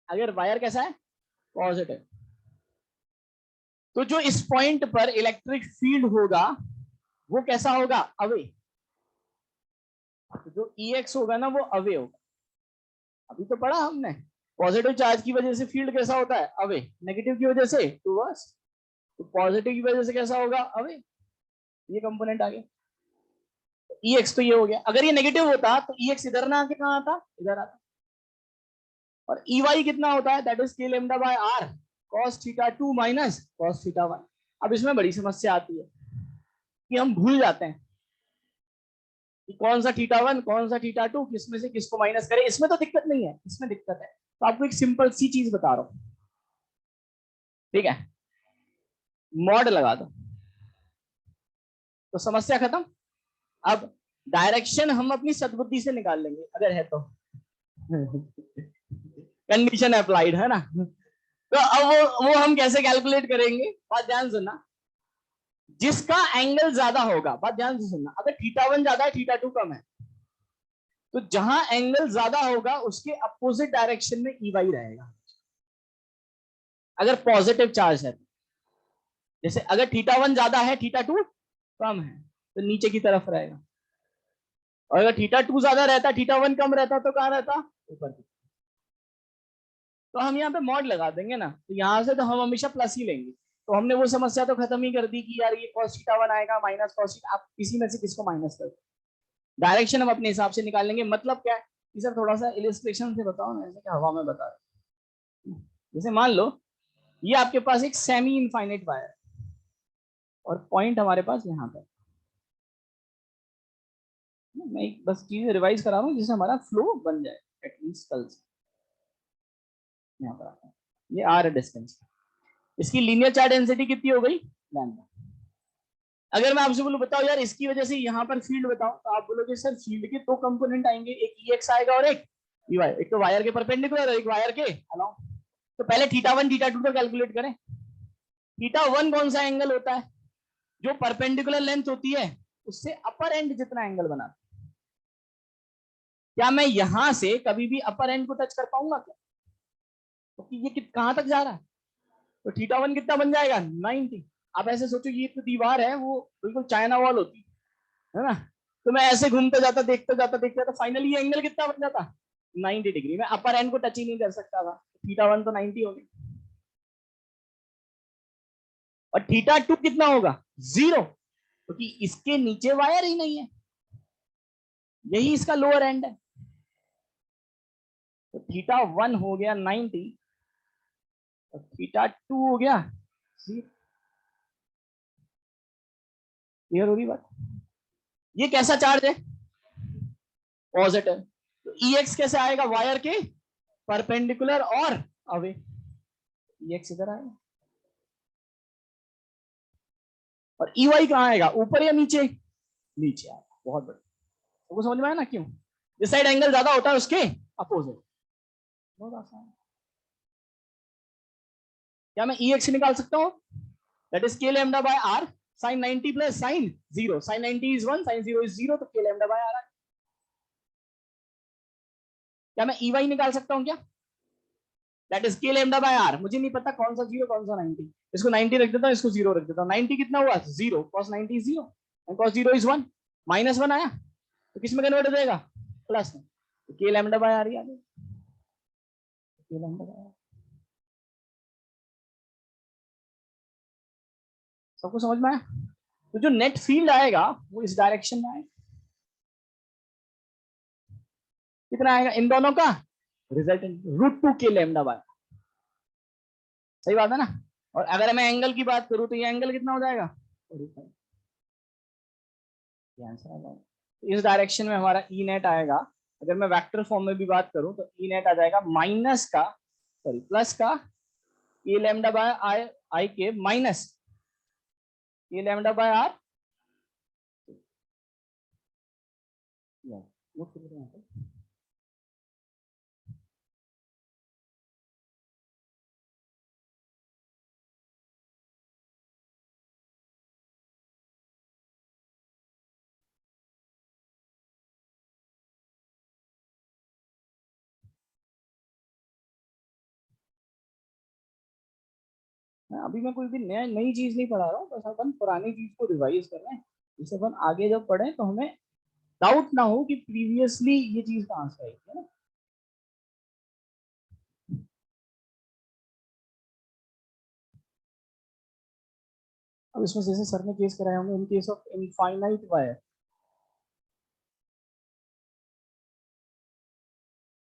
अगर वायर कैसा है पॉजिटिव, तो जो इस पॉइंट पर इलेक्ट्रिक फील्ड होगा वो कैसा होगा, अवे। तो जो EX होगा ना वो अवे होगा। अभी तो पढ़ा हमने, पॉजिटिव चार्ज की वजह से फील्ड कैसा होता है, अवे, नेगेटिव की वजह से टूवर्ड्स। तो पॉजिटिव की वजह से कैसा होगा, अवे। ये कंपोनेंट आ गया। EX तो ये हो गया, अगर ये नेगेटिव होता तो EX इधर ना आके कहाँ आता, इधर आता। और EY कितना होता है, that is K lambda by R cos theta 2 minus cos theta 1। अब इसमें बड़ी समस्या आती है कि हम भूल जाते हैं कि कौन सा थीटा 1 कौन सा थीटा 2 किसमें से किसको माइनस करे। इसमें तो दिक्कत नहीं है, इसमें दिक्कत है। तो आपको एक सिंपल सी चीज बता रहा हूं, ठीक है, मॉड लगा दो तो समस्या खत्म। अब डायरेक्शन हम अपनी सद्बुद्धि से निकाल लेंगे अगर है तो कंडीशन अप्लाइड है ना। तो अब वो हम कैसे कैलकुलेट करेंगे, बात ध्यान सुनना। जिसका एंगल ज्यादा होगा, बात ध्यान से सुनना, अगर थीटा 1 ज्यादा है थीटा 2 कम है, तो जहां एंगल ज्यादा होगा उसके अपोजिट डायरेक्शन में EY रहेगा, अगर पॉजिटिव चार्ज है। जैसे अगर थीटा 1 ज्यादा है थीटा 2 कम है तो नीचे की तरफ रहेगा, और अगर थीटा 2 ज्यादा रहता थीटा 1 कम रहता तो कहां रहता, ऊपर की। तो हम यहाँ पे मॉड लगा देंगे ना, तो यहाँ से तो हम हमेशा प्लस ही लेंगे। तो हमने वो समस्या तो खत्म ही कर दी कि यार ये cos थीटा 1 आएगा माइनस cos थीटा, आप किसी में से किसको माइनस कर दो, डायरेक्शन हम अपने हिसाब से निकाल लेंगे। मतलब क्या है कि सर थोड़ा सा इलिस्ट्रेशन से बताओ ना, ऐसे क्या हवा में बता रहे। जैसे मान लो ये आपके पास एक सेमी इनफाइनाइट वायर और पॉइंट हमारे पास यहाँ पर, मैं एक बस चीज रिवाइज करा रहा हूँ जिससे हमारा फ्लो बन जाए एटलीस्ट कल से। यहाँ पर आता है, ये आर डिस्टेंस, इसकी लीनियर चार्ज डेंसिटी कितनी हो गई, लैम्डा। अगर मैं आपसे बोलूं बताओ यार इसकी वजह से यहाँ पर फील्ड बताओ, तो आप बोलोगे सर फील्ड के दो कंपोनेंट आएंगे, एक EX आएगा और एक EY। एक तो वायर के परपेंडिकुलर और एक वायर के अलोंग। तो पहले थीटा 1 थीटा 2 तो कैलकुलेट करें। थीटा 1 कौन सा एंगल होता है, जो परपेंडिकुलर लेंथ होती है उससे अपर एंड जितना एंगल बना। क्या मैं यहां से कभी भी अपर एंड को टच कर पाऊंगा क्या, क्योंकि ये कहां तक जा रहा है। तो थीटा 1 कितना बन जाएगा, 90। आप ऐसे सोचो ये तो दीवार है वो बिल्कुल चाइना वॉल होती है ना, तो मैं ऐसे घूमते जाता देखते जाता फाइनली ये एंगल कितना बन जाता, 90 डिग्री। मैं अपर एंड को टच ही नहीं कर सकता था, थीटा 1 तो 90 हो गई। और थीटा 2 कितना होगा, 0, क्योंकि इसके नीचे वायर ही नहीं है, यही इसका लोअर एंड है। तो थीटा 1 हो गया 90 और थीटा 2 हो गया 0। क्लियर होगी बात। ये कैसा चार्ज है, पॉजिटिव। तो EX कैसे आएगा, वायर के परपेंडिकुलर और अवे। EX इधर आएगा और EY कहां आएगा, ऊपर या नीचे, नीचे आएगा। बहुत बढ़िया, तो समझ में आया ना क्यों, जिस साइड एंगल ज्यादा होता है उसके अपोजिट। बहुत आसान। क्या मैं EX निकाल सकता हूं, that is K lambda by R sin 90 plus sin 0, sin 90 is 1 sin 0 is 0, तो के लैम्डा बाय आर। क्या मैं EY निकाल सकता हूं क्या, that is K lambda by are. मुझे नहीं पता कौन सा 0 कौन सा 90, इसको 90 रख देता हूं, इसको 0 रख देता हूं। 90 कितना हुआ, 0, cos 90 is 0 and cos 0 is 1, -1 आया तो किस में कन्वर्ट हो जाएगा, प्लस में। तो के लैम्डा बाय आर ही आ गया, के लैम्डा बाय आर। सबको समझ में आया। तो जो नेट फील्ड आएगा वो इस डायरेक्शन में आएगा, कितना आएगा इन दोनों का रिजल्टेंट, √2 के लैम्डा बाय। सही बात है ना। और अगर मैं एंगल की बात करूं तो ये एंगल कितना हो जाएगा, 45। ये आंसर आ जाएगा। तो इस डायरेक्शन में हमारा ई नेट आएगा। अगर मैं वेक्टर फॉर्म में भी बात करूं तो ई नेट आ जाएगा माइनस का, सॉरी प्लस का, ए लैम्डा बाय आई आई के माइनस ये लैम्डा बाय आर, अभी मैं कोई भी नया नई चीज नहीं पढ़ा रहा हूँ, बस अपन पुरानी चीज को रिवाइज कर रहे हैं, जिससे अपन आगे जब पढ़े तो हमें डाउट ना हो कि प्रीवियसली ये चीज कहाँ से आई है ना। अब इसमें जैसे सर ने केस कराए होंगे, इन केस ऑफ इनफाइनाइट वायर,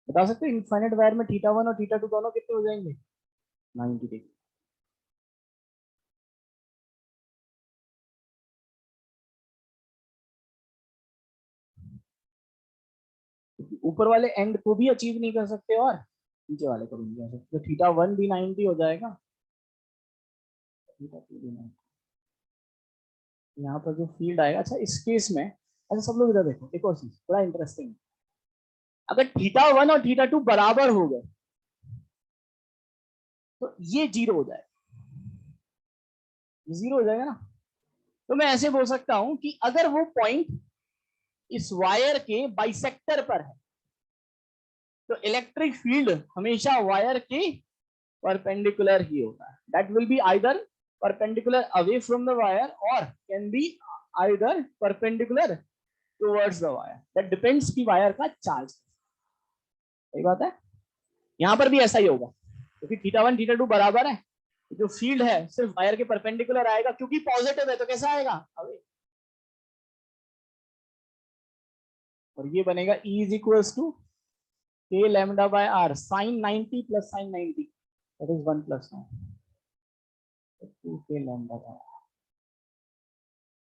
बता सकते हैं इनफाइनाइट वायर में थीटा वन और थीटा टू दोनों कितने हो जाएंगे? 90 डिग्री। ऊपर वाले एंड को भी अचीव नहीं कर सकते और नीचे वाले को भी नहीं कर सकते, तो थीटा वन भी 90 हो जाएगा, थीटा टू भी 90। यहाँ पर जो फील्ड आएगा, अच्छा इस केस में, अच्छा सब लोग इधर देखो, एक और चीज बड़ा इंटरेस्टिंग, अगर थीटा वन और थीटा टू बराबर हो गए तो ये जीरो हो जाएगा, ये जीरो हो जाएगा ना। तो मैं ऐसे बोल सकता हूं कि अगर वो पॉइंट इस वायर के बाइसेक्टर पर है तो इलेक्ट्रिक फील्ड हमेशा वायर के परपेंडिकुलर ही होता है, that will be either perpendicular away from the wire और can be either perpendicular towards the wire, that depends की वायर का चार्ज। सही बात है, यहां पर भी ऐसा ही होगा, क्योंकि थीटा वन थीटा टू बराबर है, जो फील्ड है सिर्फ वायर के परपेंडिकुलर आएगा, क्योंकि पॉजिटिव है तो कैसा आएगा अवे, और ये बनेगा E is equals to k lambda by r sin 90 plus sin 90, that is 1 plus 2 k lambda by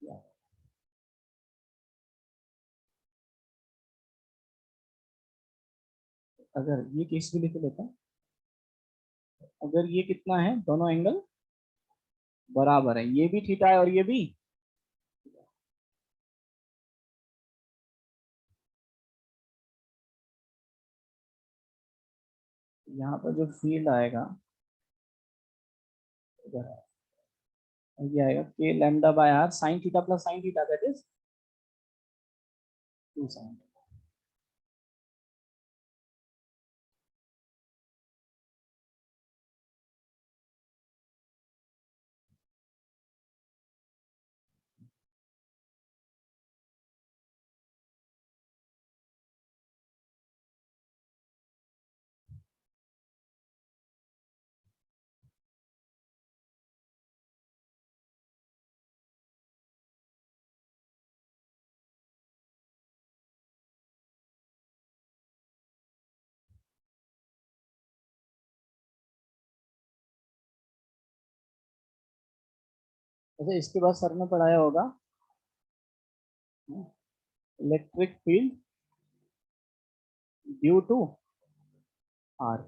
r। अगर ये केस भी लिख लेता, अगर ये कितना है, दोनों एंगल बराबर है, ये भी थीटा है और ये भी, यहाँ पर जो फील्ड आएगा ये आएगा k lambda by r sin थीटा प्लस sin थीटा, दैट इज 2 sin। अच्छा इसके बाद सर ने पढ़ाया होगा electric field due to R.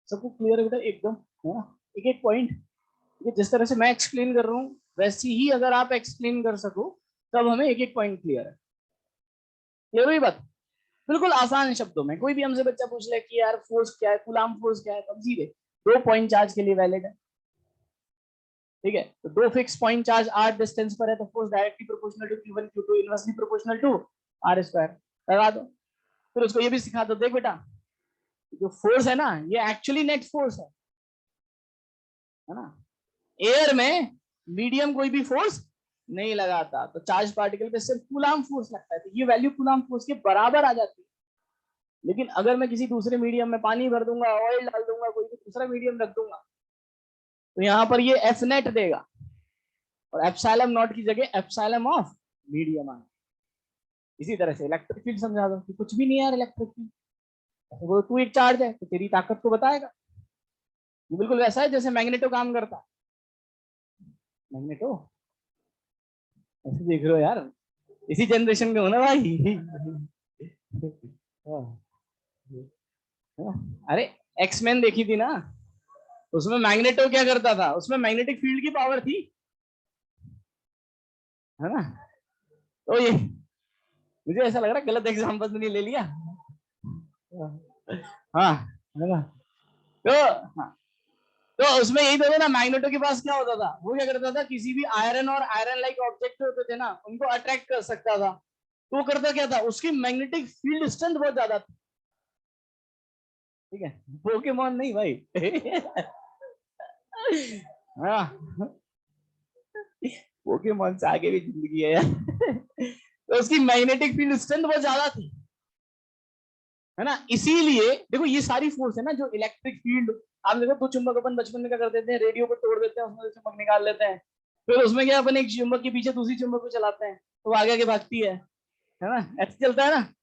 सबको क्लियर है बेटा एकदम, है ना? एक एक पॉइंट, जिस तरह से मैं एक्सप्लेन कर रहा हूँ वैसी ही अगर आप एक्सप्लेन कर सको तब हमें एक एक पॉइंट क्लियर है। क्लियर हुई बात? बिल्कुल आसान शब्दों में, कोई भी हमसे बच्चा पूछ ले कि यार फोर्स क्या है, कूलाम फोर्स क्या है, तब सीधे 2 पॉइंट चार्ज के लिए वैलिड है। ठीक है, तो 2 fix point charge r distance पर है तो force directly proportional to q1 q2 inversely proportional to r square लगा दो। फिर उसको ये भी सिखा दो, देख बेटा जो फोर्स है ना ये एक्चुअली नेट फोर्स है ना? एयर में मीडियम कोई भी फोर्स नहीं लगाता, तो चार्ज पार्टिकल पे सिर्फ कूलाम फोर्स लगता है, तो ये वैल्यू कूलाम फोर्स के बराबर आ जाती है। लेकिन अगर मैं किसी दूसरे मीडियम में पानी भर दूंगा, ऑयल डाल दूंगा, कोई भी दूसरा मीडियम रख दूंगा, तो यहाँ पर ये एफ नेट देगा और एप्सिलॉन नॉट की जगह एप्सिलॉन ऑफ मीडियम आ। इसी तरह से इलेक्ट्रिक फील्ड समझा दो कि कुछ भी नहीं है यार इलेक्ट्रिक फील्ड, वो तू एक चार्ज है तो तेरी ताकत को बताएगा। ये बिल्कुल वैसा है जैसे मैग्नेटो काम करता है। मैग्नेटो ऐसे देख रहे हो यार, इसी जनरेशन में हो ना भाई। अरे एक्समैन देखी थी ना, उसमें मैग्नेटो क्या करता था, उसमें मैग्नेटिक फील्ड की पावर थी, है ना। तो ये मुझे ऐसा लग रहा है गलत एग्जाम्पल तो नहीं ले लिया। हाँ है ना। तो हाँ, तो उसमें यही तो ना, मैग्नेटो के पास क्या होता था, वो क्या करता था, किसी भी आयरन और आयरन लाइक ऑब्जेक्ट होते थे ना, उनको अट्रैक्ट कर सकता था। तो वो करता क्या था, उसकी मैग्नेटिक फील्ड स्ट्रेंथ बहुत ज्यादा थी। ठीक है, पोकेमॉन नहीं भाई। हाँ, पोकेमॉन से आगे भी जिंदगी है यार। तो उसकी मैग्नेटिक फील्ड स्ट्रेंथ बहुत ज्यादा थी, है ना। इसीलिए देखो ये सारी फोर्स है ना, जो इलेक्ट्रिक फील्ड, आप देखो दो चुंबक अपन बचपन में क्या कर देते हैं, रेडियो को तोड़ देते हैं, उसमें से चुंबक निकाल लेते हैं, फिर उसमें क्या अपन एक चुंबक के पीछे दूसरी चुंबक को चलाते हैं, तो वो आगे आगे भागती है ना, ऐसे चलता है ना।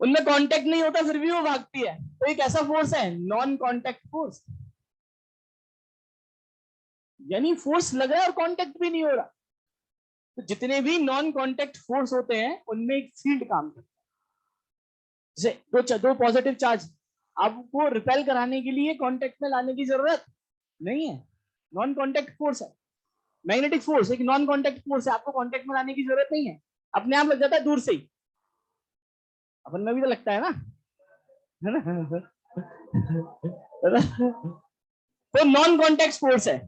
उनमें कांटेक्ट नहीं होता फिर भी वो भागती है, तो एक ऐसा फोर्स है नॉन कांटेक्ट फोर्स, यानी फोर्स लग रहा है और कांटेक्ट भी नहीं हो रहा। तो जितने भी नॉन कांटेक्ट फोर्स होते हैं उनमें एक फील्ड काम करता है। जैसे दो पॉजिटिव चार्ज, आपको रिपेल कराने के लिए कांटेक्ट में लाने की जरूरत नहीं है, नॉन कांटेक्ट फोर्स है। मैग्नेटिक फोर्स एक नॉन कांटेक्ट फोर्स है, आपको कांटेक्ट में लाने की जरूरत नहीं है, अपने आप लग जाता है दूर से ही। अपन में भी तो लगता है ना, है ना। तो नॉन कांटेक्ट फोर्स है,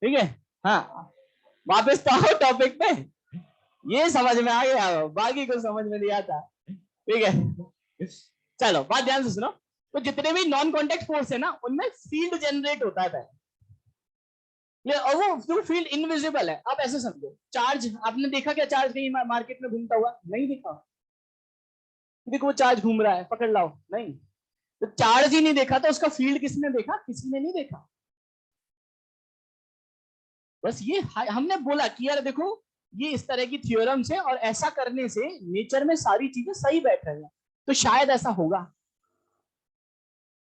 ठीक है। हाँ, वापस तो आओ टॉपिक पे, ये समझ में आ गया, बाकी कुछ समझ में नहीं आता, ठीक है। चलो बात ध्यान से सुनो। तो जितने भी नॉन कांटेक्ट फोर्स है ना, उनमें फील्ड जनरेट होता है पहले, और वो फील्ड इनविजिबल है। आप ऐसे समझो, चार्ज आपने देखा क्या, चार्ज कहीं मार्केट में घूमता हुआ नहीं देखा, देखो वो चार्ज घूम रहा है, पकड़ लाओ नहीं, तो चार्ज ही नहीं देखा, तो उसका फील्ड किसने देखा, किसी ने नहीं देखा। बस ये हमने बोला कि यार देखो, ये इस तरह की थ्योरम्स है, और ऐसा करने से नेचर में सारी चीजें सही बैठ रही हैं, तो शायद ऐसा होगा,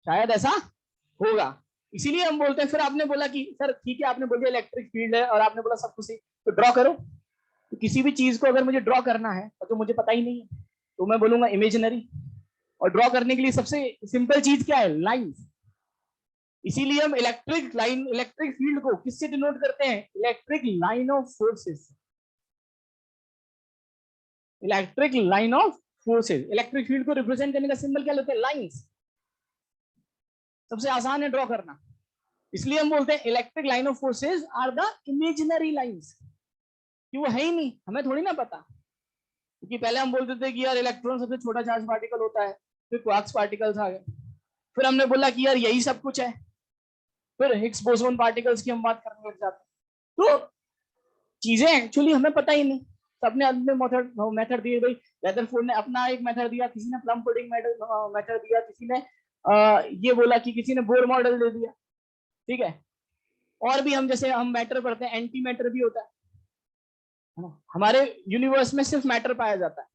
शायद ऐसा होगा। इसीलिए हम बोलते हैं। फिर आपने बोला कि सर ठीक है, आपने बोल दिया इलेक्ट्रिक फील्ड है और आपने बोला सब कुछ, तो ड्रॉ करो। तो किसी भी चीज को अगर मुझे ड्रॉ करना है और तो मुझे पता ही नहीं है, तो मैं बोलूंगा इमेजिनरी। और ड्रॉ करने के लिए सबसे सिंपल चीज क्या है, लाइंस। इसीलिए हम इलेक्ट्रिक फील्ड को किससे डिनोट करते हैं, electric line of forces, electric line of forces. Electric field को रिप्रेजेंट करने का सिंबल क्या लेते हैं, लाइंस। सबसे आसान है ड्रॉ करना, इसलिए हम बोलते हैं electric line of forces are the imaginary lines, कि वो है ही नहीं, हमें थोड़ी ना पता। क्योंकि पहले हम बोलते थे कि यार इलेक्ट्रॉन सबसे छोटा चार्ज पार्टिकल होता है, फिर क्वार्क्स पार्टिकल्स आ गए, फिर हमने बोला कि यार यही सब कुछ है, फिर हिग्स बोसोन पार्टिकल्स की हम बात करने लग जाते हैं। तो चीजें एक्चुअली हमें पता ही नहीं, सबने अपने मेथड दिए भाई। रदरफोर्ड ने अपना एक मेथड दिया, किसी ने प्लम पुडिंग मेथड दिया, किसी ने ये बोला कि किसी ने बोर मॉडल दे दिया, ठीक है। और भी हम जैसे हम मैटर पढ़ते हैं, एंटी मैटर भी होता है हमारे यूनिवर्स में, सिर्फ मैटर पाया जाता है।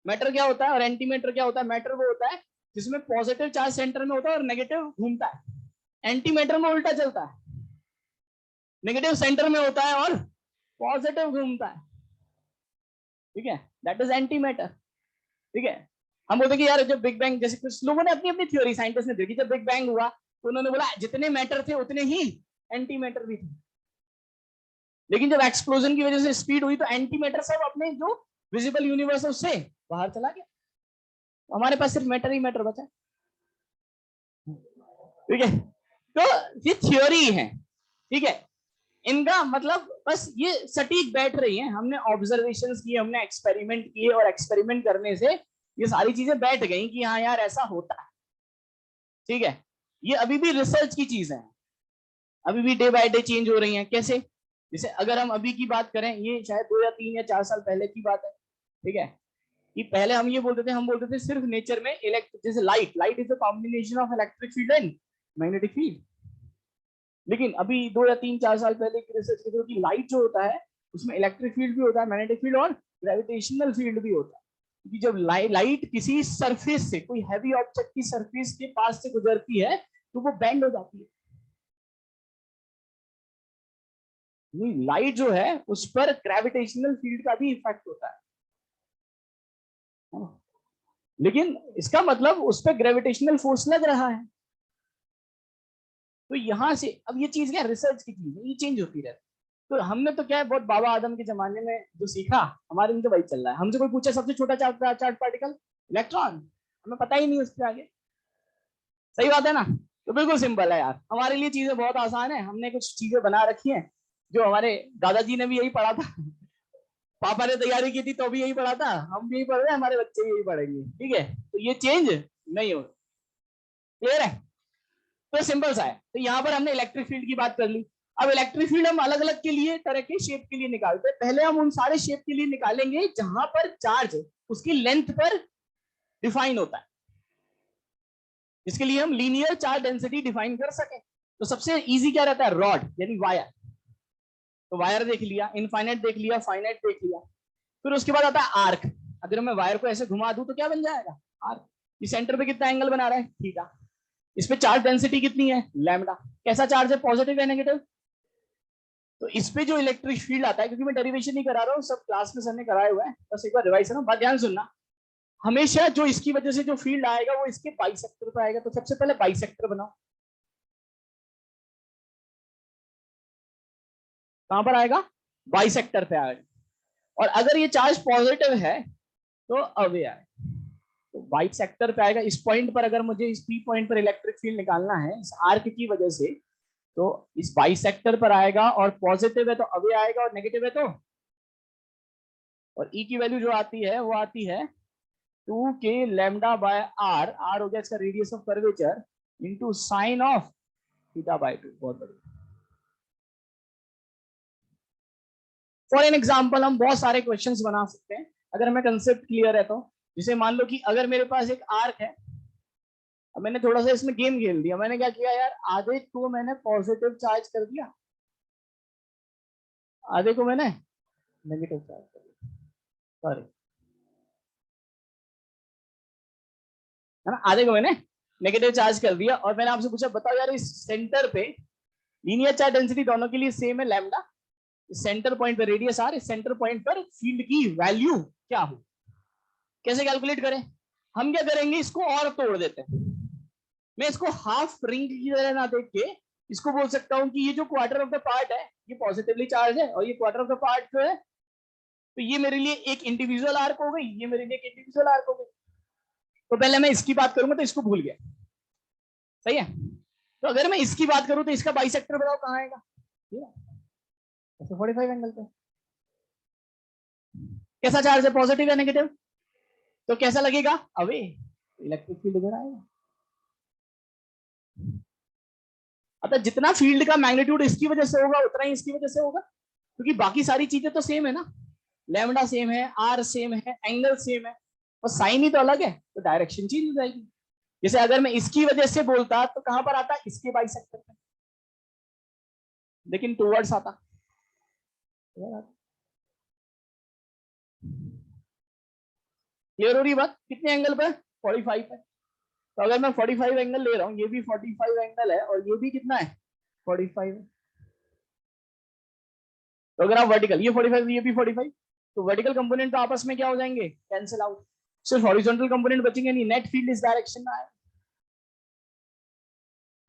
मैटर क्या होता है और एंटी मैटर क्या होता है, मैटर वो होता है जिसमें पॉजिटिव चार्ज सेंटर में होता है और नेगेटिव घूमता है। एंटी मैटर में उल्टा चलता है, नेगेटिव सेंटर में होता है और पॉजिटिव घूमता है, ठीक है। दैट इज एंटी मैटर, ठीक है। हम बोलते कि यार जब बिग बैंग, जैसे कुछ लोगों ने अपनी अपनी थ्योरी, साइंटिस्ट ने देखी, जब बिग बैंग हुआ तो उन्होंने बोला जितने मैटर थे उतने ही एंटी मैटर भी थे, लेकिन जब एक्सप्लोजन की वजह से स्पीड हुई तो एंटी मैटर सब अपने जो विजिबल यूनिवर्स है उससे बाहर चला गया, तो हमारे पास सिर्फ मैटर ही मैटर बचा, ठीक है। तो ये थ्योरी है, ठीक है। इनका मतलब बस ये सटीक बैठ रही है, हमने ऑब्जर्वेशंस किए, हमने एक्सपेरिमेंट किए, और एक्सपेरिमेंट करने से ये सारी चीजें बैठ गई कि हाँ यार ऐसा होता है, ठीक है। ये अभी भी रिसर्च की चीज है, अभी भी डे बाय डे चेंज हो रही है। कैसे, जैसे अगर हम अभी की बात करें, ये शायद 2 या 3 या 4 साल पहले की बात है, ठीक है, कि पहले हम ये बोलते थे, हम बोलते थे सिर्फ नेचर में इलेक्ट्रिक, जैसे light, light is the combination of electric field and magnetic field. लेकिन अभी 2 या 3 4 साल पहले की रिसर्च की कि लाइट जो होता है उसमें इलेक्ट्रिक फील्ड भी होता है, मैग्नेटिक फील्ड और ग्रेविटेशनल फील्ड भी होता है। क्योंकि जब लाइट किसी सरफेस से, कोई हैवी ऑब्जेक्ट की सरफेस के पास से गुजरती है तो वो बेंड हो जाती है। लाइट जो है उस पर ग्रेविटेशनल फील्ड का भी इफेक्ट होता है, लेकिन इसका मतलब उस पर ग्रेविटेशनल फोर्स लग रहा है। तो यहां से अब ये चीज क्या, रिसर्च की चीज है, ये चेंज होती रहती है। तो हमने तो क्या है, बहुत बाबा आदम के जमाने में जो सीखा, हमारे में तो वही चल रहा है। हमसे कोई पूछे सबसे छोटा चार्ज पार्टिकल, इलेक्ट्रॉन, हमें पता ही नहीं उसके आगे। सही बात है ना। तो बिल्कुल सिंपल है यार, हमारे लिए चीजें बहुत आसान है। हमने कुछ चीजें बना रखी हैं जो हमारे दादाजी ने भी यही पढ़ा था, पापा ने तैयारी की थी तो भी यही पढ़ा था, हम भी यही पढ़ रहे हैं, हमारे बच्चे भी यही पढ़ेंगे, ठीक है। तो ये चेंज नहीं हो, क्लियर है। तो सिंपल सा है। तो यहाँ पर हमने इलेक्ट्रिक फील्ड की बात कर ली। अब इलेक्ट्रिक फील्ड हम अलग अलग के लिए, तरह के शेप के लिए निकालते हैं। पहले हम उन सारे शेप के लिए निकालेंगे जहां पर चार्ज उसकी लेंथ पर डिफाइन होता है, इसके लिए हम लीनियर चार्ज डेंसिटी डिफाइन कर सके। तो सबसे इजी क्या रहता है, रॉड यानी वायर। तो वायर देख लिया, इनफाइनाइट देख लिया, फाइनाइट देख लिया। फिर उसके बाद आता है आर्क। अगर मैं वायर को ऐसे घुमा दूं तो क्या बन जाएगा, आर्क। ये सेंटर पे कितना एंगल बना रहा है, थीटा। इस पे चार्ज डेंसिटी कितनी है, लैम्डा। कैसा चार्ज है, पॉजिटिव या नेगेटिव। तो इस पे जो इलेक्ट्रिक फील्ड आता है, क्योंकि मैं डेरिवेशन नहीं करा रहा हूँ, सब क्लास में सर ने कराया हुआ है, बस एक बार रिवाइज करना, बात ध्यान सुनना। हमेशा जो इसकी वजह से जो फील्ड आएगा वो इसके बाइसेक्टर पे आएगा। तो सबसे पहले बाइसेक्टर बनाओ, कहां पर आएगा, बाइसेक्टर पे आएगा। और अगर ये चार्ज पॉजिटिव है तो अवे आए, तो बाइसेक्टर पे आएगा। इस पॉइंट पर अगर मुझे इस पी पॉइंट पर इलेक्ट्रिक फील्ड निकालना है इस आर्क की वजह से, तो इस बाइसेक्टर पर आएगा, और पॉजिटिव है तो अवे आएगा, और नेगेटिव है तो, और ई की वैल्यू जो आती है वो आती है 2k lambda by are, are हो गया इसका radius of curvature, into sine of theta bye 2। बहुत बढ़िया। फॉर एन एग्जाम्पल हम बहुत सारे क्वेश्चंस बना सकते हैं अगर हमें कंसेप्ट क्लियर है तो। जैसे मान लो कि अगर मेरे पास एक आर्क है, अब मैंने थोड़ा सा इसमें गेम खेल दिया। मैंने क्या किया यार, आधे को मैंने पॉजिटिव चार्ज कर दिया, आधे को मैंने नेगेटिव चार्ज कर दिया, सॉरी, है ना, आधे को मैंने नेगेटिव चार्ज कर दिया। और मैंने आपसे पूछा बताओ यार इस सेंटर पे लीनियर चार्ज डेंसिटी दोनों के लिए सेम है, लैम्डा। इस सेंटर पॉइंट पे रेडियस आर, इस सेंटर पॉइंट पर फील्ड की वैल्यू क्या हो, कैसे कैलकुलेट करें। हम क्या करेंगे, इसको और तोड़ देते हैं। मैं इसको हाफ रिंग की तरह ना देख के इसको बोल सकता हूं कि ये जो क्वार्टर ऑफ द पार्ट है ये पॉजिटिवली चार्ज है, और ये क्वार्टर ऑफ द पार्ट जो है, तो ये मेरे लिए एक इंडिविजुअल आर्क हो गई, ये मेरे लिए एक इंडिविजुअल आर्क हो गई। तो पहले मैं इसकी बात करूंगा तो इसको भूल गया, सही है। तो अगर मैं इसकी बात करूं तो इसका बाइसेक्टर बताओ कहां आएगा, 45 एंगल पे। कैसा चार्ज है, पॉजिटिव या नेगेटिव, तो कैसा लगेगा, अवे, इलेक्ट्रिक फील्ड इधर आएगा। अतः जितना फील्ड का मैग्नीट्यूड इसकी वजह से होगा उतना ही इसकी वजह से होगा, क्योंकि बाकी सारी चीजें तो सेम है ना, लैम्डा सेम है, आर सेम है, एंगल सेम है, और साइन ही तो अलग है, तो डायरेक्शन चेंज हो जाएगी। जैसे अगर मैं इसकी वजह से बोलता तो कहां पर आता, इसके बाइसेक्टर पे, लेकिन टूवर्ड्स आता। क्लियर हो रही बात, कितने एंगल पर, 45 है। तो अगर मैं 45 एंगल ले रहा हूँ, ये भी 45 एंगल है और ये भी कितना है, 45 है। तो अगर आप वर्टिकल, ये 45 ये भी 45, तो वर्टिकल कंपोनेंट तो आपस में क्या हो जाएंगे, कैंसिल आउट। सिर्फ हॉरिजॉन्टल कंपोनेंट बचेंगे नहीं, नेट फील्ड इस डायरेक्शन में आएगा,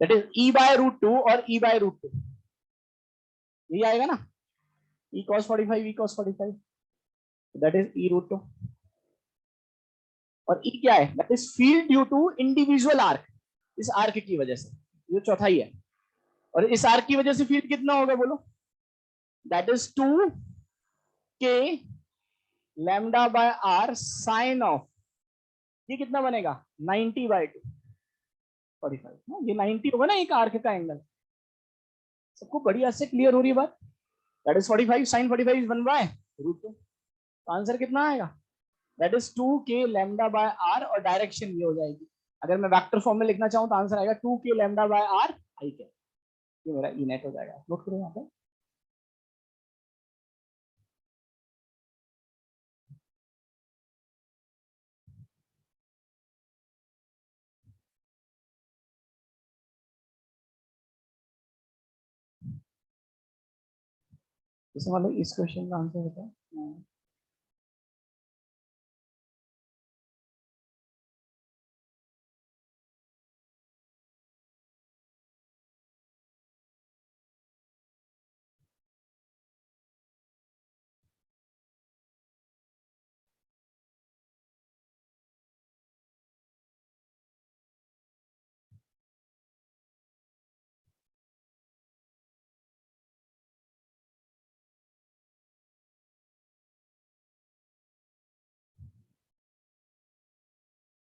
that is E by root 2 और ई बाय रूट 2, यही आएगा ना, E cos 45 E cos 45, that is E root 2। और ई क्या है, that is field due to individual arc, इस आर्क की वजह से, ये चौथाई है। और इस आर्क की वजह से फील्ड कितना होगा बोलो, that is 2k lambda by R sine of, ये कितना बनेगा 90/2, 45, ये 90 होगा ना एक आर्क का एंगल। सबको बढ़िया से क्लियर हो रही है बात। That is 45 sin 45 is 1 by root 2। Answer कितना आएगा? That is 2k lambda by R, और डायरेक्शन ये हो जाएगी। अगर मैं वेक्टर फॉर्म में लिखना चाहूँ तो आंसर आएगा 2k lambda by are I cap. ये मेरा ई नेट हो जाएगा। नोट करो यहाँ पे। जैसे मतलब इस क्वेश्चन का आंसर होता है,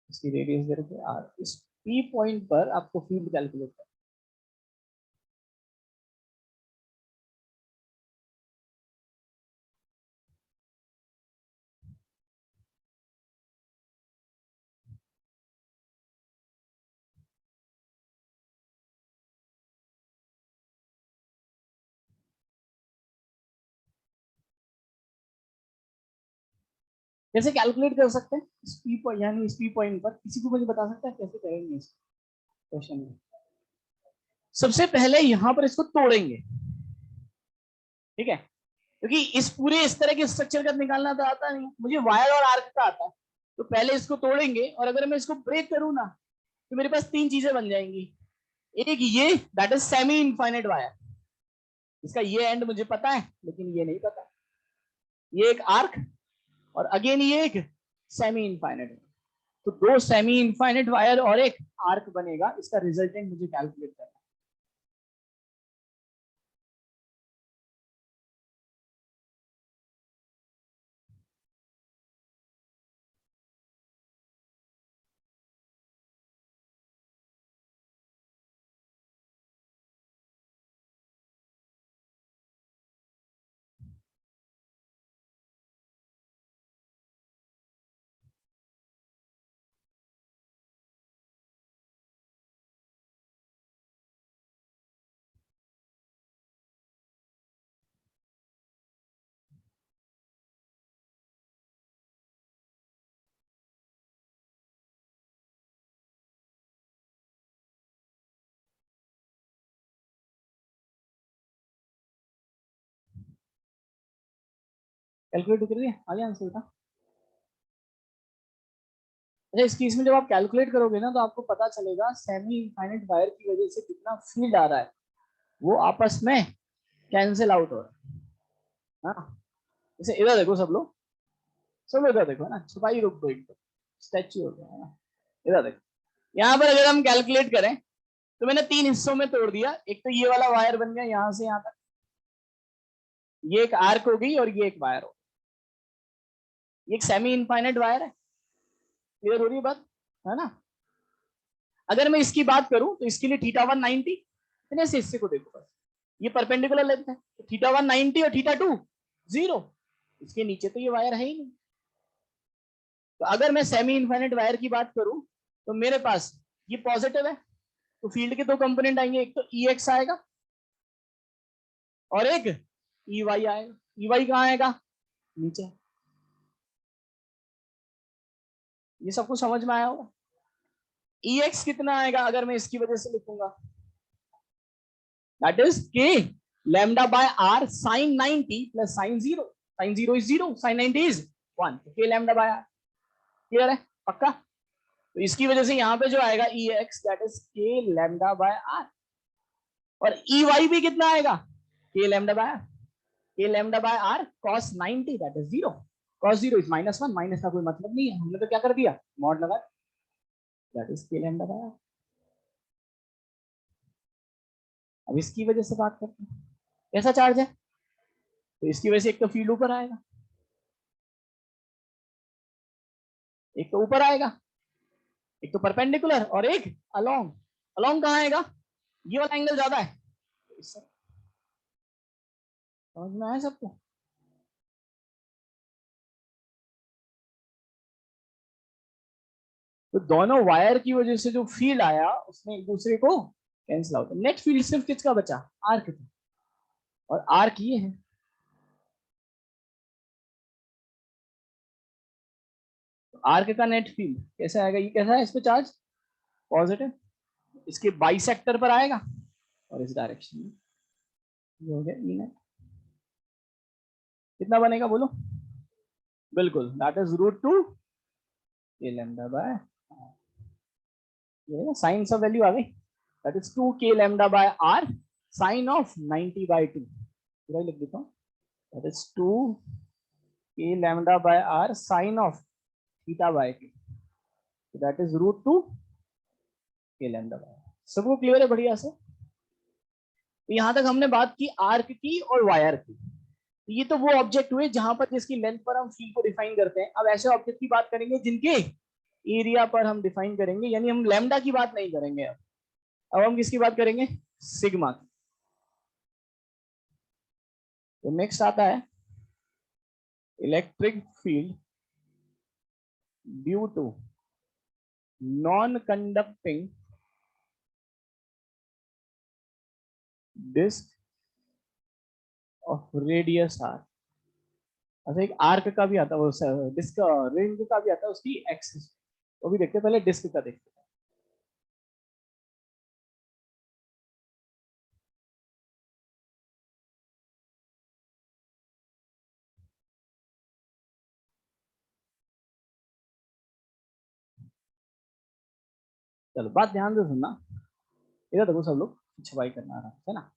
इसकी रेडियस दे रखी है आर। इस पी पॉइंट पर आपको फील्ड कैलकुलेट करना। कैसे कैलकुलेट कर सकते हैं इस पी पॉइंट, यानी इस पी पॉइंट पर? किसी को मुझे बता सकता है कैसे करेंगे इस क्वेश्चन में? सबसे पहले यहां पर इसको तोड़ेंगे, ठीक है, क्योंकि इस पूरे इस तरह के स्ट्रक्चर का निकालना तो आता नहीं, मुझे वायर और आर्क का आता है। तो पहले इसको तोड़ेंगे, और अगर मैं इसको ब्रेक करूँ ना, तो मेरे पास तीन चीजें बन जाएंगी। एक ये, that is semi infinite wire, इसका ये एंड मुझे पता है लेकिन ये नहीं पता। ये एक आर्क, और अगेन ये एक सेमी इनफाइनाइट। तो दो सेमी इनफाइनाइट वायर और एक आर्क बनेगा, इसका रिजल्टेंट मुझे कैलकुलेट करना है। कैलकुलेट कर दिया, आ गया आंसर का। अच्छा, इस केस में जब आप कैलकुलेट करोगे ना, तो आपको पता चलेगा सेमी इनफाइनाइट वायर की वजह से कितना फील्ड आ रहा है, वो आपस में कैंसिल आउट हो रहा है। हाँ, जैसे इधर देखो सब लोग, सब लोग इधर देखो ना, छुपाई रुक दो, एक स्टैच्यू हो गया है ना। इधर देखो, यहाँ पर अगर हम कैलकुलेट करें तो मैंने तीन हिस्सों में तोड़ दिया। एक तो ये वाला वायर बन गया यहाँ से यहाँ तक, ये एक आर्क हो गई, और ये एक वायर हो, ये एक सेमी इनफाइनाइट वायर है। क्लियर हो रही है बात, है ना? अगर मैं इसकी बात करूं तो इसके लिए थीटा 190, इतने से हिस्से को देखो बस, ये परपेंडिकुलर लेंथ है, तो थीटा 190 और थीटा 2 0। इसके नीचे तो ये वायर है ही नहीं। तो अगर मैं सेमी इनफाइनाइट वायर की बात करूं तो मेरे पास ये पॉजिटिव है, तो फील्ड के दो कंपोनेंट आएंगे, एक तो ई एक्स आएगा और एक ई वाई आएगा। ई वाई कहाँ आएगा? नीचे। ये सब कुछ समझ में आया होगा। ई एक्स कितना आएगा अगर मैं इसकी वजह से लिखूंगा? That is K lambda by R sine 90 plus sine 0। Sine 0 is 0, sine 90 is 1, तो के लैम्डा बाय आर। क्लियर है? पक्का? तो इसकी वजह से यहाँ पे जो आएगा E X, that is K lambda by R. और ई वाई भी कितना आएगा? K lambda by R. K lambda by R cos 90, that is 0। Cos 0 is -1, minus का कोई मतलब नहीं है, हमने तो क्या कर दिया, मॉड लगा, that is K lambda by R. अब इसकी वजह से बात करते हैं, कैसा चार्ज है? तो इसकी वजह से एक तो फील्ड ऊपर आएगा, एक तो ऊपर आएगा, एक तो परपेंडिकुलर और एक अलोंग। अलोंग कहाँ आएगा? ये वाला एंगल ज्यादा है, समझ में आया सबको? तो दोनों वायर की वजह से जो फील्ड आया उसने एक दूसरे को कैंसिल आउट, नेट फील्ड सिर्फ किसका बचा, आर्क का, और आर्क ये है। तो आर्क का नेट फील्ड कैसे आएगा, ये कैसा है, इस पे चार्ज पॉजिटिव, इसके बाइसेक्टर पर आएगा और इस डायरेक्शन में, ये हो गया ई नेट। कितना बनेगा बोलो? बिल्कुल, that is √2 k lambda by, ये साइन सब वैल्यू आ गई, that is 2 k lambda by r sine of 90/2, पूरा लिख देता हूँ, that is 2 k lambda by r sine of θ/2, that is √2 k lambda by. सबको क्लियर है बढ़िया से? तो यहां तक हमने बात की आर्क की और वायर की। ये तो वो ऑब्जेक्ट हुए जहां पर जिसकी लेंथ पर हम फील्ड को डिफाइन करते हैं। अब ऐसे ऑब्जेक्ट की बात करेंगे जिनके एरिया पर हम डिफाइन करेंगे, यानी हम लैम्डा की बात नहीं करेंगे। अब हम किसकी बात करेंगे, सिग्मा की। तो नेक्स्ट आता है electric field due to non conducting disc of radius R. अच्छा, एक आर्क का भी आता है, वो डिस्क रिंग का भी आता है, उसकी एक्सिस, वो भी देखते हैं। पहले डिस्क का देखते हैं। चलो बात ध्यान से सुनना, इधर देखो सब लोग, छपाई करना आराम से ना।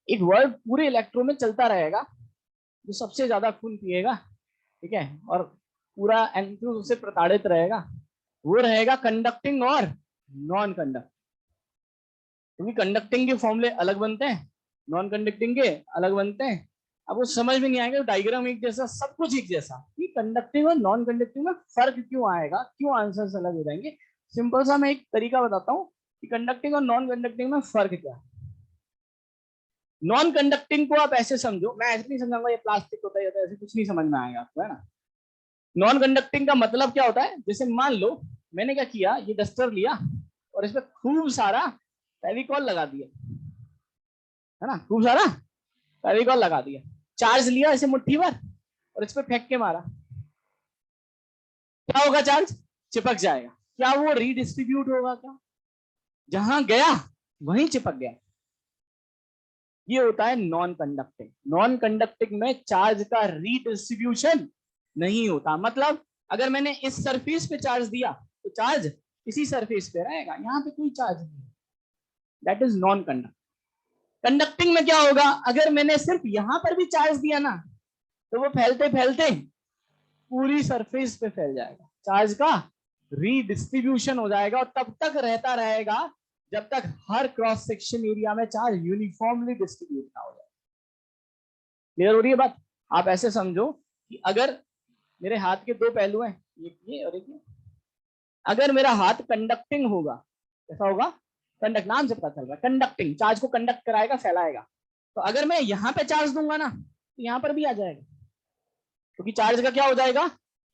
एक वर्ड पूरे इलेक्ट्रो में चलता रहेगा, जो सबसे ज्यादा खून पिएगा, ठीक है, और पूरा एंथ्यूज उससे प्रताड़ित रहेगा, वो रहेगा कंडक्टिंग और नॉन कंडक्टिंग। क्योंकि कंडक्टिंग के फॉर्मूले अलग बनते हैं, नॉन कंडक्टिंग के अलग बनते हैं। अब वो समझ में नहीं आएगा, डायग्राम एक जैसा, सब कुछ एक जैसा, कि कंडक्टिंग और नॉन कंडक्टिंग में फर्क क्यों आएगा, क्यों आंसर्स अलग हो जाएंगे। सिंपल सा मैं एक तरीका बताता हूँ कि कंडक्टिंग और नॉन कंडक्टिंग में फर्क क्या है। नॉन कंडक्टिंग को आप ऐसे समझो, मैं ऐसे नहीं समझाऊंगा ये प्लास्टिक होता है, ऐसे कुछ नहीं समझ में आएगा आपको, है ना। नॉन कंडक्टिंग का मतलब क्या होता है, जैसे मान लो मैंने क्या किया, ये डस्टर लिया और इस पर खूब सारा फेविकॉल लगा दिया, है ना, खूब सारा फेविकॉल लगा दिया, चार्ज लिया इसे मुट्ठी भर और इस पर फेंक के मारा, क्या होगा, चार्ज चिपक जाएगा। क्या वो रीडिस्ट्रीब्यूट होगा, क्या जहां गया वहीं चिपक गया। ये होता है नॉन कंडक्टिंग। नॉन कंडक्टिंग में चार्ज का रीडिस्ट्रीब्यूशन नहीं होता। मतलब अगर मैंने इस सरफेस पे चार्ज दिया तो चार्ज इसी सरफेस पे रहेगा, यहाँ पे कोई चार्ज नहीं है, that is non conducting. Conducting में क्या होगा, अगर मैंने सिर्फ यहां पर भी चार्ज दिया ना, तो वो फैलते फैलते पूरी सरफेस पे फैल जाएगा, चार्ज का रीडिस्ट्रीब्यूशन हो जाएगा, और तब तक रहता रहेगा जब तक हर क्रॉस सेक्शन एरिया में चार्ज यूनिफॉर्मली डिस्ट्रीब्यूट ना हो जाए। क्लियर हो रही है बात? आप ऐसे समझो कि अगर मेरे हाथ के दो पहलू हैं, एक ये और एक ये, अगर मेरा हाथ कंडक्टिंग होगा, कैसा होगा, कंडक्ट, नाम से पता चल रहा है कंडक्टिंग, चार्ज को कंडक्ट कराएगा, फैलाएगा। तो अगर मैं यहां पे चार्ज दूंगा ना, तो यहां पर भी आ जाएगा, क्योंकि चार्ज का क्या हो जाएगा,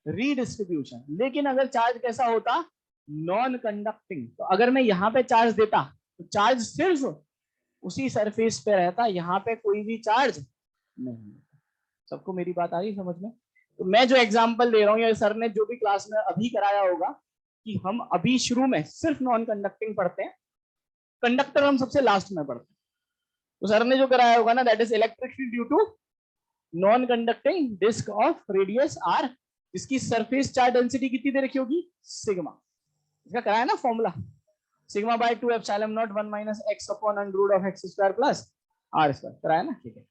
रीडिस्ट्रीब्यूशन। लेकिन अगर चार्ज कैसा होता, नॉन कंडक्टिंग, तो अगर मैं यहां पे चार्ज देता तो चार्ज सिर्फ उसी सरफेस पे रहता, यहां पे कोई भी चार्ज नहीं। सबको मेरी बात आ रही समझ में? तो मैं जो एग्जांपल दे रहा हूँ, या सर ने जो भी क्लास में अभी कराया होगा, कि हम अभी शुरू में सिर्फ नॉन कंडक्टिंग पढ़ते हैं, कंडक्टर हम सबसे लास्ट में पढ़ते हैं। तो सर ने जो कराया होगा ना, that is electric field due to non conducting disc of radius R, इसकी सरफेस चार्ज डेंसिटी कितनी दे रखी होगी, सिग्मा, इसका कराया ना formula, sigma by 2 epsilon not 1 minus X upon under root of X square plus R square, कराया ना, ठीक है।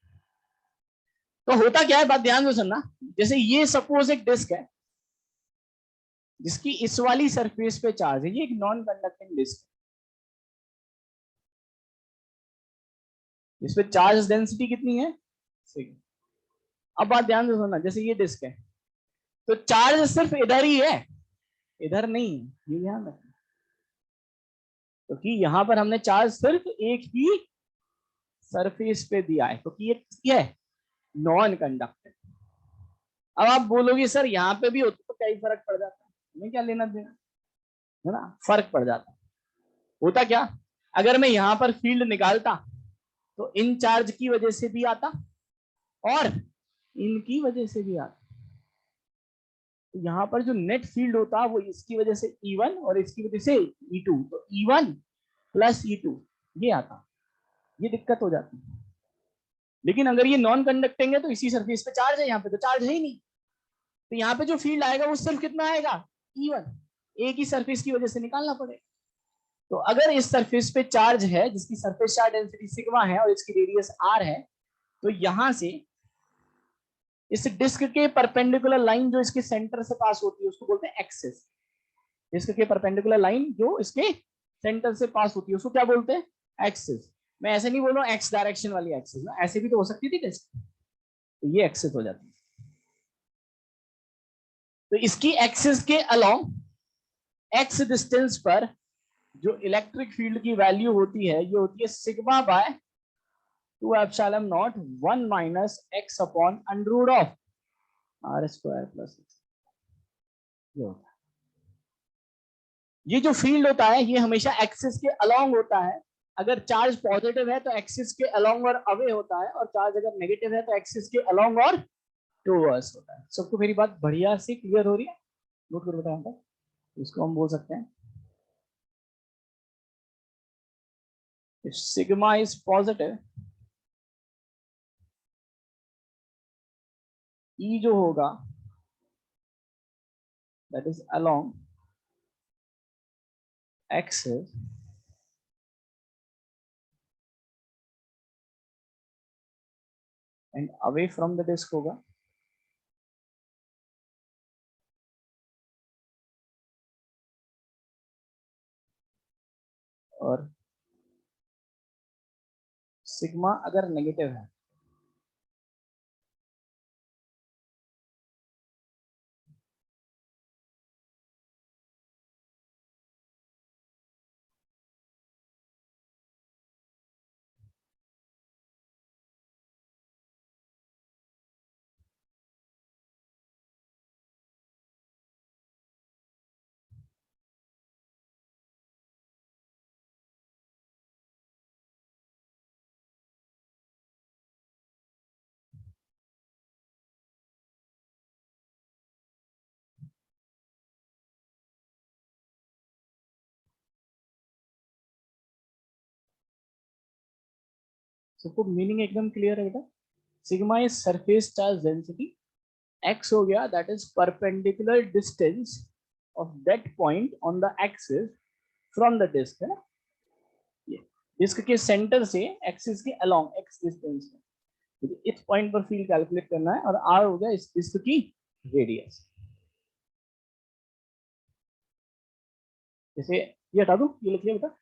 तो होता क्या है, बात ध्यान से सुनना, जैसे ये सपोज एक डिस्क है जिसकी इस वाली सरफेस पे चार्ज है, ये एक नॉन कंडक्टिंग डिस्क, इस पे चार्ज डेंसिटी कितनी है, सिग्मा। अब बात ध्यान से सुनना, जैसे ये डिस्क है तो चार्ज सिर्फ इधर ही है, इधर नहीं है, ये ध्यान रखना, क्योंकि यहां पर हमने चार्ज सिर्फ एक ही सरफेस पे दिया है, क्योंकि ये है नॉन कंडक्टिंग। अब आप बोलोगे सर यहाँ पे भी होता तो क्या ही फर्क पड़ जाता है, हमें क्या लेना देना, है ना, फर्क पड़ जाता। होता क्या, अगर मैं यहाँ पर फील्ड निकालता तो इन चार्ज की वजह से भी आता और इनकी वजह से भी आता। तो यहाँ पर जो नेट फील्ड होता वो इसकी वजह से E1 और इसकी वजह से E2, तो E1 प्लस E2 ये आता, ये दिक्कत हो जाती है। लेकिन अगर ये नॉन कंडक्टिंग है तो इसी सरफेस पे चार्ज है, यहाँ पे तो चार्ज है ही नहीं, तो यहाँ पे जो फील्ड आएगा वो सिर्फ कितना आएगा, E1, एक ही सरफेस की वजह से निकालना पड़ेगा। तो अगर इस सरफेस पे चार्ज है जिसकी सरफेस चार्ज डेंसिटी सिग्मा है और इसकी रेडियस r है, तो यहां से इस डिस्क के परपेंडिकुलर लाइन जो इसके सेंटर से पास होती है उसको बोलते हैं एक्सिस। डिस्क के परपेंडिकुलर लाइन जो इसके सेंटर से पास होती है उसको क्या बोलते हैं, एक्सिस। मैं ऐसे नहीं बोल रहा हूँ एक्स डायरेक्शन वाली एक्सिस ना, ऐसे भी तो हो सकती थी डिस्क, तो ये एक्सिस हो जाती है। तो इसकी एक्सिस के अलोंग एक्स डिस्टेंस पर जो इलेक्ट्रिक फील्ड की वैल्यू होती है ये होती है sigma by 2 epsilon not 1 minus X upon under root of R square plus X. ये होता है, ये जो फील्ड होता है ये हमेशा एक्सिस के अलोंग होता है। अगर चार्ज पॉजिटिव है तो एक्सिस के अलोंग और अवे होता है, और चार्ज अगर नेगेटिव है तो एक्सिस के अलोंग और टूवर्ड्स होता है। सबको मेरी बात बढ़िया से क्लियर हो रही है, नोट करो बेटा यहाँ पर। इसको हम बोल सकते हैं सिग्मा इज पॉजिटिव, ई जो होगा that is along axis and away from the disc होगा। और सिग्मा अगर नेगेटिव है सबको मीनिंग एकदम क्लियर है बेटा। Sigma is surface charge density, x हो गया that is perpendicular distance of that point on the axis from the disc, है ना, ये डिस्क के सेंटर से एक्सिस के अलोंग एक्स डिस्टेंस में, तो इस पॉइंट पर फील्ड कैलकुलेट करना है। और r हो गया इस डिस्क की रेडियस। जैसे ये हटा दो, ये लिख लिया बेटा।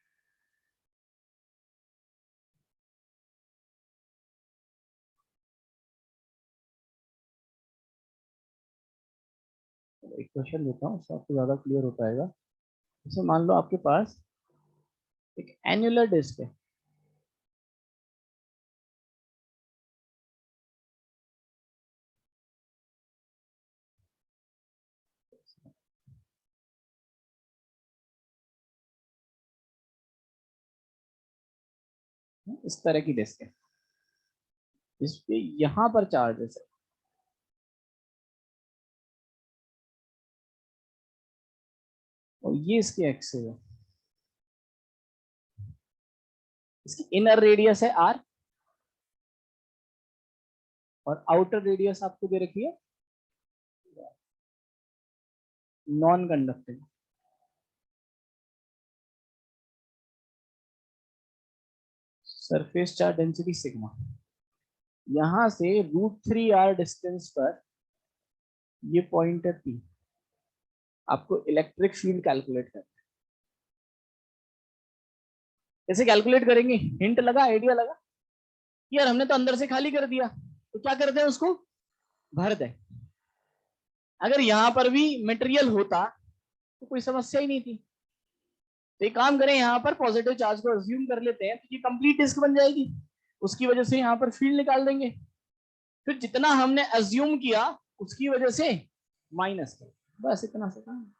एक क्वेश्चन देता हूँ, उससे आपको ज्यादा क्लियर हो पाएगा। जैसे मान लो आपके पास एक एन्युलर डिस्क है, इस तरह की डिस्क है, इस पे यहाँ पर चार्ज है सर, और ये इसकी एक्सिस है। इसकी इनर रेडियस है r और आउटर रेडियस आपको दे रखी है non conducting. Surface charge density sigma, यहां से √3r डिस्टेंस पर ये पॉइंट है P। आपको इलेक्ट्रिक फील्ड कैलकुलेट करना है। कैसे कैलकुलेट करेंगे, हिंट लगा, आइडिया लगा? यार हमने तो अंदर से खाली कर दिया, तो क्या करते हैं उसको भर दें। अगर यहाँ पर भी मटेरियल होता तो कोई समस्या ही नहीं थी। तो एक काम करें, यहाँ पर पॉजिटिव चार्ज को अज्यूम कर लेते हैं, तो ये कंप्लीट डिस्क बन जाएगी, उसकी वजह से यहाँ पर फील्ड निकाल देंगे। फिर जितना हमने अज्यूम किया उसकी वजह से माइनस कर, बस इतना सा काम।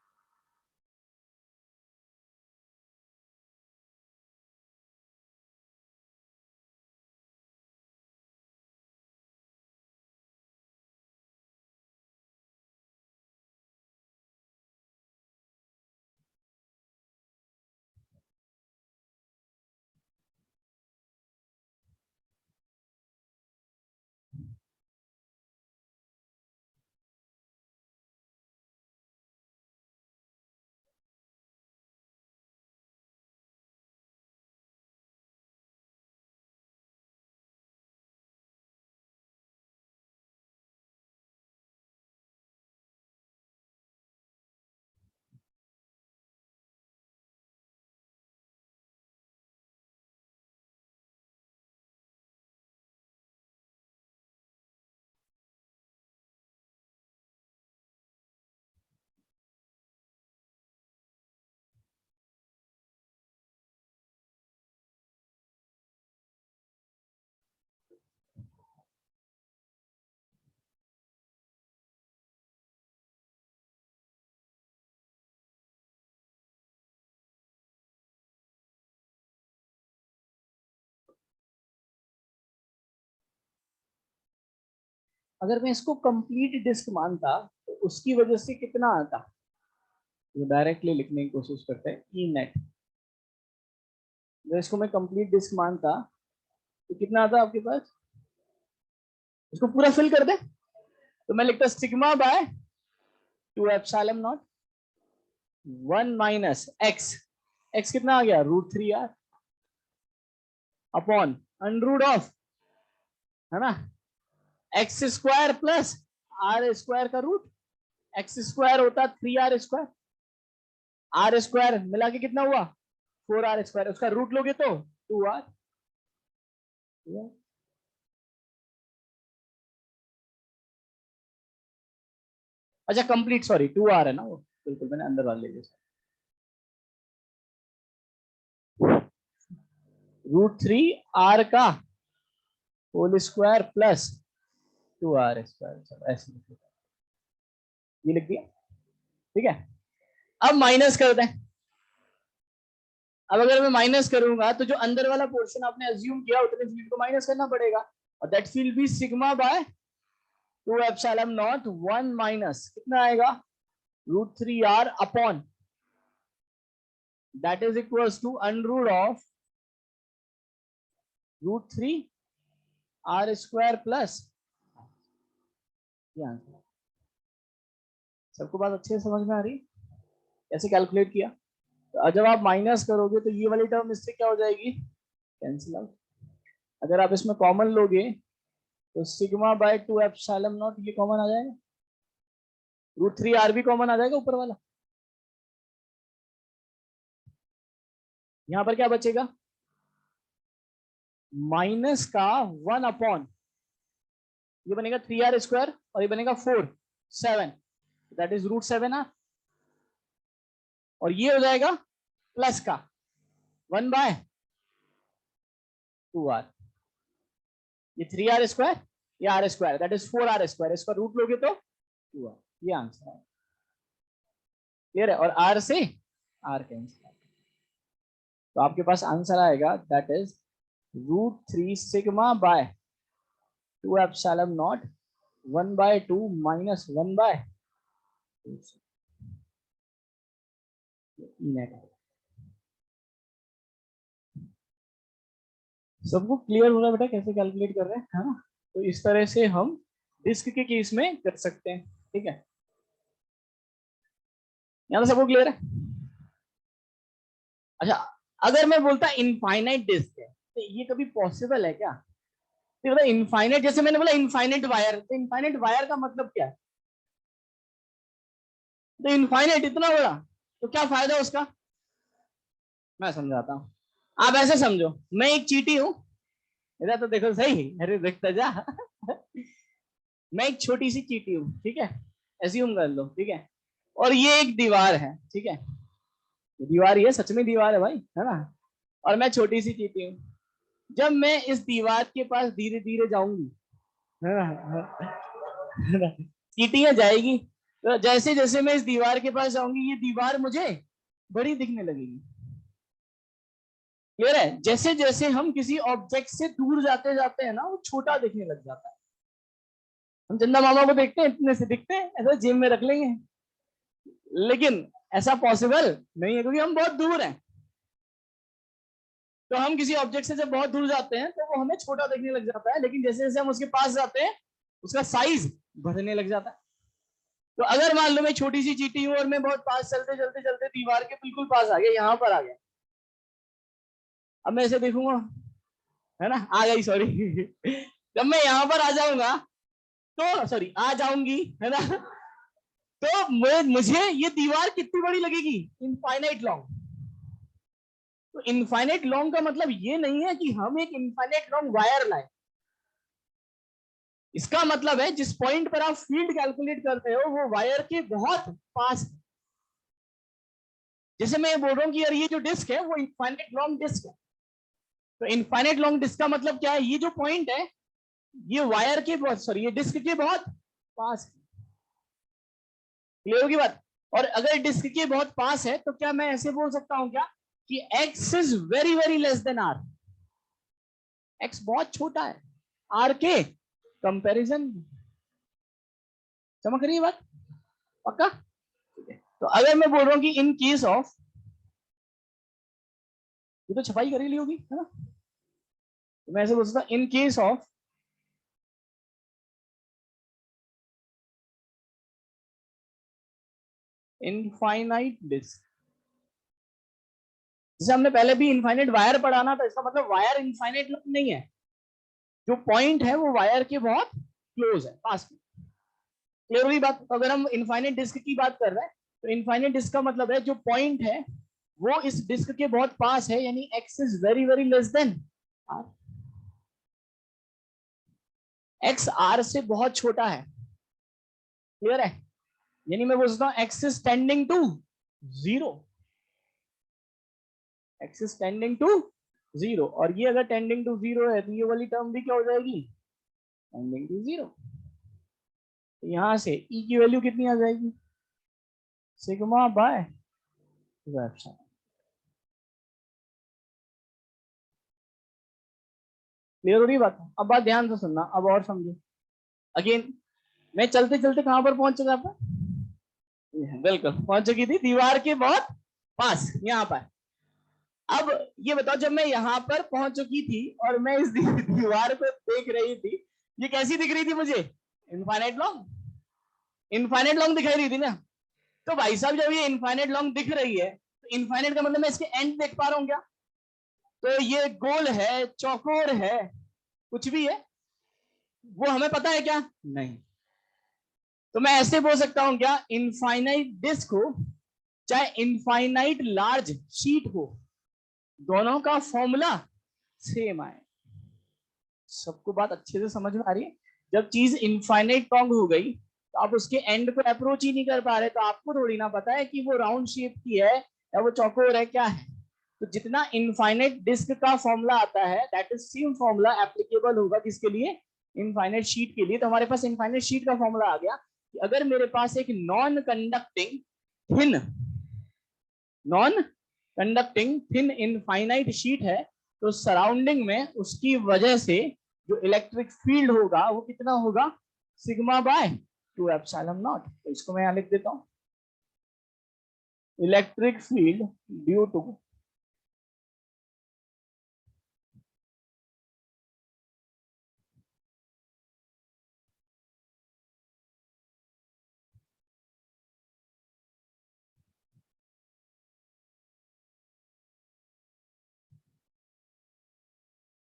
अगर मैं इसको कंप्लीट डिस्क मानता तो उसकी वजह से कितना आता, ये डायरेक्टली लिखने की कोशिश करते हैं। ई नेट, अगर इसको मैं कंप्लीट डिस्क मानता तो कितना आता आपके पास, इसको पूरा फिल कर दे तो मैं लिखता sigma by 2 epsilon not 1 minus X, X कितना आ गया √3r अपॉन अंडर ऑफ, है ना, X square plus R square का रूट, एक्स स्क्वायर होता 3r स्क्वायर, आर स्क्वायर मिला के कितना हुआ 4r स्क्वायर, उसका रूट लोगे तो 2r। अच्छा कंप्लीट, सॉरी 2r है ना वो, बिल्कुल मैंने अंदर वाले ले लिया, √3r का whole square plus 2r square, ऐसे ये लिख दिया, ठीक है। अब माइनस कर दें, अब अगर मैं माइनस करूंगा तो जो अंदर वाला पोर्शन आपने अज्यूम किया उतने फील्ड को माइनस करना पड़ेगा, और दैट फील्ड भी sigma by 2 epsilon not 1 minus कितना आएगा √3r upon, that is equals to under of √3r square plus, ये आंसर। सबको बात अच्छे से समझ में आ रही, कैसे कैलकुलेट किया। तो जब आप माइनस करोगे तो ये वाली टर्म इससे क्या हो जाएगी, कैंसिल आउट। अगर आप इसमें कॉमन लोगे तो सिग्मा बाय 2 एप्सिलॉन नॉट ये कॉमन आ जाएगा, √3r भी कॉमन आ जाएगा ऊपर वाला, यहां पर क्या बचेगा माइनस का 1 अपॉन, ये बनेगा 3r स्क्वायर और ये बनेगा 4 7, दैट इज √7r, और ये हो जाएगा प्लस का 1 बाय 2r, ये 3r स्क्वायर, ये r square, that is 4r square, इसका रूट लोगे तो 2r, ये आंसर है। क्लियर है, और r से r कैंसिल, तो आपके पास आंसर आएगा that is √3 sigma by 2 epsilon not 1 by 2 minus 1 by 2। सबको क्लियर हो रहा है बेटा कैसे कैलकुलेट कर रहे हैं, है ना। तो इस तरह से हम डिस्क के केस में कर सकते हैं, ठीक है। यहाँ सबको क्लियर है। अच्छा अगर मैं बोलता इनफाइनाइट डिस्क है तो ये कभी पॉसिबल है क्या, तो इनफाइनाइट, जैसे मैंने बोला इनफाइनाइट वायर, तो इनफाइनाइट वायर का मतलब क्या है, तो इनफाइनाइट इतना बड़ा, तो क्या फायदा उसका, मैं समझाता हूँ। आप ऐसे समझो मैं एक चींटी हूं, इधर तो देखो सही, अरे देखता जा मैं एक छोटी सी चींटी हूँ, ठीक है, एज्यूम कर लो, ठीक है, और ये एक दीवार है, ठीक है, ये दीवार, ये सच में दीवार है भाई, है ना, और मैं छोटी सी चींटी हूँ। जब मैं इस दीवार के पास धीरे धीरे जाऊंगी, चीटियां जाएगी। तो जैसे जैसे मैं इस दीवार के पास जाऊंगी ये दीवार मुझे बड़ी दिखने लगेगी। क्लियर है? जैसे जैसे हम किसी ऑब्जेक्ट से दूर जाते जाते हैं ना वो छोटा दिखने लग जाता है। हम चंदा मामा को देखते हैं इतने से दिखते हैं, ऐसा जेब में रख लेंगे, लेकिन ऐसा पॉसिबल नहीं है क्योंकि हम बहुत दूर हैं। तो हम किसी ऑब्जेक्ट से जब बहुत दूर जाते हैं तो वो हमें छोटा दिखने लग जाता है, लेकिन जैसे जैसे हम उसके पास जाते हैं उसका साइज बढ़ने लग जाता है। तो अगर मान लो मैं छोटी सी चींटी हूं और मैं बहुत पास चलते चलते चलते दीवार के बिल्कुल पास आ गया, यहां पर आ गया, अब मैं ऐसे देखूंगा, है ना, आ गई सॉरी जब मैं यहां पर आ जाऊंगा तो सॉरी आ जाऊंगी, है ना, तो मुझे ये दीवार कितनी बड़ी लगेगी? Infinite long. तो इनफाइनाइट लॉन्ग का मतलब ये नहीं है कि हम एक इनफाइनाइट लॉन्ग वायर लाए। इसका मतलब है जिस पॉइंट पर आप फील्ड कैलकुलेट करते हो वो वायर के बहुत पास है। जैसे मैं बोल रहा हूं कि यार ये जो डिस्क है वो इनफाइनाइट लॉन्ग डिस्क है। तो इनफाइनाइट लॉन्ग डिस्क का मतलब क्या है? ये जो पॉइंट है ये वायर के बहुत सॉरी ये डिस्क के बहुत पास है। क्लियर होगी बात? और अगर डिस्क के बहुत पास है तो क्या मैं ऐसे बोल सकता हूं क्या कि x is very very less then r? x बहुत छोटा है r के कंपैरिजन। समझ रही है बात? पक्का? तो अगर मैं बोल रहा हूं कि इन केस ऑफ, ये तो छपाई करी ली होगी, है ना, तो मैं ऐसे बोल सकता हूं in case of infinite disc. जैसे हमने पहले भी इनफाइनाइट वायर पढ़ा ना, तो इसका मतलब वायर इनफाइनाइट नहीं है, जो पॉइंट है वो वायर के बहुत क्लोज है, पास में। क्लियर हुई बात? तो अगर हम इनफाइनाइट डिस्क की बात कर रहे हैं तो इनफाइनाइट डिस्क का मतलब है जो पॉइंट है वो इस डिस्क के बहुत पास है, यानी x is very very less then r। x r से बहुत छोटा है। क्लियर है? यानी मैं बोलता हूँ x is tending to zero. x is tending to zero, और ये अगर टेंडिंग टू जीरो है तो ये वाली टर्म भी क्या हो जाएगी? Tending to zero. तो यहां से e की वैल्यू कितनी आ जाएगी? सिग्मा बाय 2 क्लियर हो रही बात? अब बात ध्यान से सुनना, अब और समझो। अगेन मैं चलते चलते कहां पर पहुंच चुका था? बिल्कुल पहुंच चुकी थी दीवार के बहुत पास, यहाँ पर। अब ये बताओ जब मैं यहाँ पर पहुंच चुकी थी और मैं इस दीवार को देख रही थी, ये कैसी दिख रही थी मुझे? Infinite long. इनफाइनाइट लॉन्ग दिखाई रही थी ना? तो भाई साहब जब ये इनफाइनाइट लॉन्ग दिख रही है तो इनफाइनाइट का मतलब मैं इसके एंड देख पा रहा हूँ क्या? तो ये गोल है, चौकोर है, कुछ भी है, वो हमें पता है क्या? नहीं। तो मैं ऐसे बोल सकता हूं क्या, इनफाइनाइट डिस्क हो चाहे इनफाइनाइट लार्ज शीट हो, दोनों का फॉर्मूला सेम आए। सबको बात अच्छे से समझ में आ रही है? जब चीज इनफाइनाइट लॉन्ग हो गई तो आप उसके एंड को अप्रोच ही नहीं कर पा रहे, तो आपको थोड़ी ना पता है कि वो राउंड शेप की है या वो चौकोर है, क्या है। तो जितना इनफाइनाइट डिस्क का फॉर्मूला आता है that is same formula applicable होगा किसके लिए? इनफाइनाइट शीट के लिए। तो हमारे पास इनफाइनाइट शीट का फॉर्मूला आ गया कि अगर मेरे पास एक non conducting thin infinite sheet है तो सराउंडिंग में उसकी वजह से जो इलेक्ट्रिक फील्ड होगा वो कितना होगा? Sigma by 2 epsilon not. तो इसको मैं यहां लिख देता हूं, इलेक्ट्रिक फील्ड ड्यू टू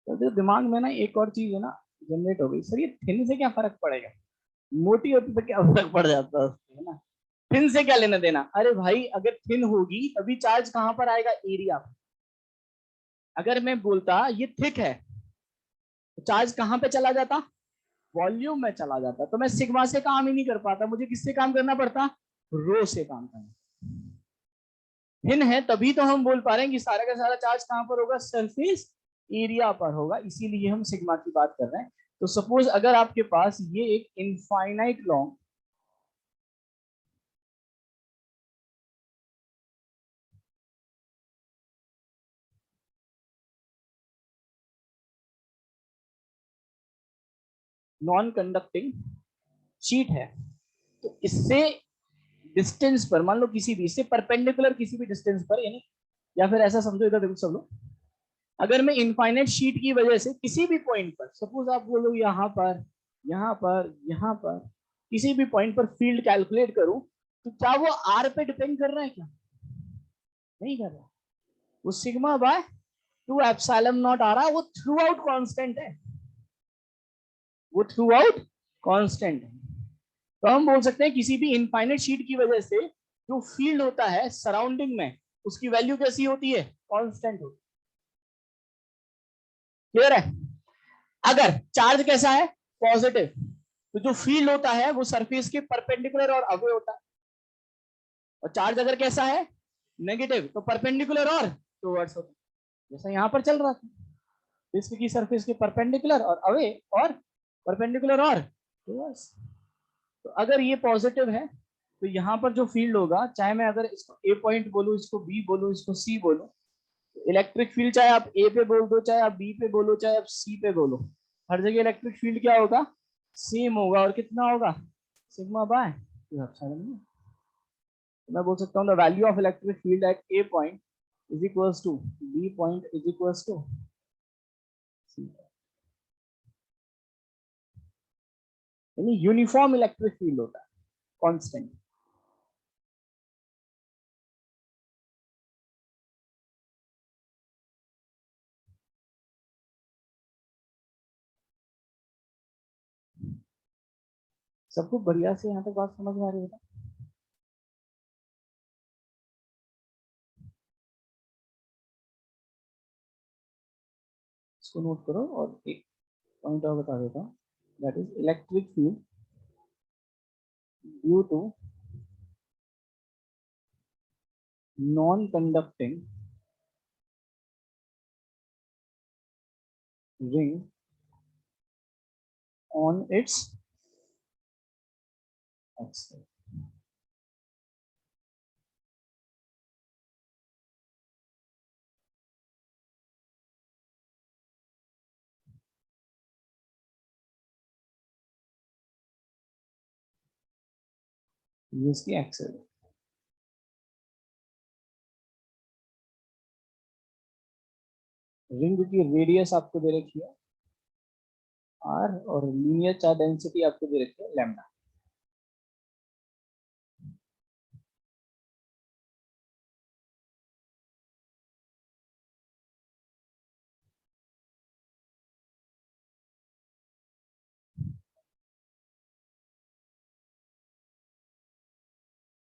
तो दिमाग में ना एक और चीज है ना जनरेट हो गई, सर ये थिन से क्या फर्क पड़ेगा, मोटी होती तो क्या फर्क पड़ जाता है ना, थिन से क्या लेना देना? अरे भाई अगर थिन होगी तभी चार्ज कहां पर आएगा? एरिया। अगर मैं बोलता ये थिक है तो चार्ज कहां पे चला जाता? वॉल्यूम में चला जाता। तो मैं सिग्मा से काम ही नहीं कर पाता, मुझे किससे काम करना पड़ता? रो से काम करना। थिन है तभी तो हम बोल पा रहे हैं कि सारा का सारा चार्ज कहां पर होगा? सरफेस एरिया पर होगा, इसीलिए हम सिग्मा की बात कर रहे हैं। तो सपोज अगर आपके पास ये एक infinite long non conducting sheet है, तो इससे डिस्टेंस पर, मान लो किसी भी इससे परपेंडिकुलर किसी भी डिस्टेंस पर, यानी या फिर ऐसा समझो, इधर देखो सब लोग, अगर मैं इनफाइनाइट शीट की वजह से किसी भी पॉइंट पर, सपोज आप बोलो यहाँ पर, यहाँ पर, यहाँ पर, किसी भी पॉइंट पर फील्ड कैलकुलेट करूं, तो क्या वो आर पे डिपेंड कर रहा है? क्या नहीं कर रहा। वो सिग्मा बाय 2 एप्सिलॉन नॉट आ रहा है, वो थ्रू आउट कॉन्स्टेंट है, वो थ्रू आउट कॉन्स्टेंट है। तो हम बोल सकते हैं किसी भी इनफाइनाइट शीट की वजह से जो फील्ड होता है सराउंडिंग में, उसकी वैल्यू कैसी होती है? कांस्टेंट होती है। क्लियर है? अगर चार्ज कैसा है? पॉजिटिव, तो जो फील्ड होता है वो सरफेस के परपेंडिकुलर और अवे होता है। और चार्ज अगर कैसा है? नेगेटिव, तो परपेंडिकुलर और टुवर्ड्स होता है, जैसा यहां पर चल रहा था, डिस्क की सरफेस के परपेंडिकुलर और अवे, और परपेंडिकुलर और टुवर्ड्स। तो अगर ये पॉजिटिव है तो यहाँ पर जो फील्ड होगा, चाहे मैं अगर इसको ए पॉइंट बोलूं, इसको बी बोलूं, इसको सी बोलूं, तो इलेक्ट्रिक फील्ड चाहे आप ए पे बोल दो, चाहे आप बी पे बोलो, चाहे आप सी पे बोलो, हर जगह इलेक्ट्रिक फील्ड क्या होगा? सेम होगा। और कितना होगा? Sigma by 2 epsilon. मैं बोल सकता हूँ the value of electric field at a point is equals to B point is equals to C, यानी यूनिफॉर्म इलेक्ट्रिक फील्ड होता है, कांस्टेंट। सबको बढ़िया से यहाँ तक बात समझ में आ रही है? इसको नोट करो और एक पॉइंट और बता देता हूँ, that is electric field due to non conducting ring on its axis. ये इसकी एक्सिस है। रिंग की रेडियस आपको दे रखी है आर, और लीनियर चार्ज डेंसिटी आपको दे रखी है लैम्डा।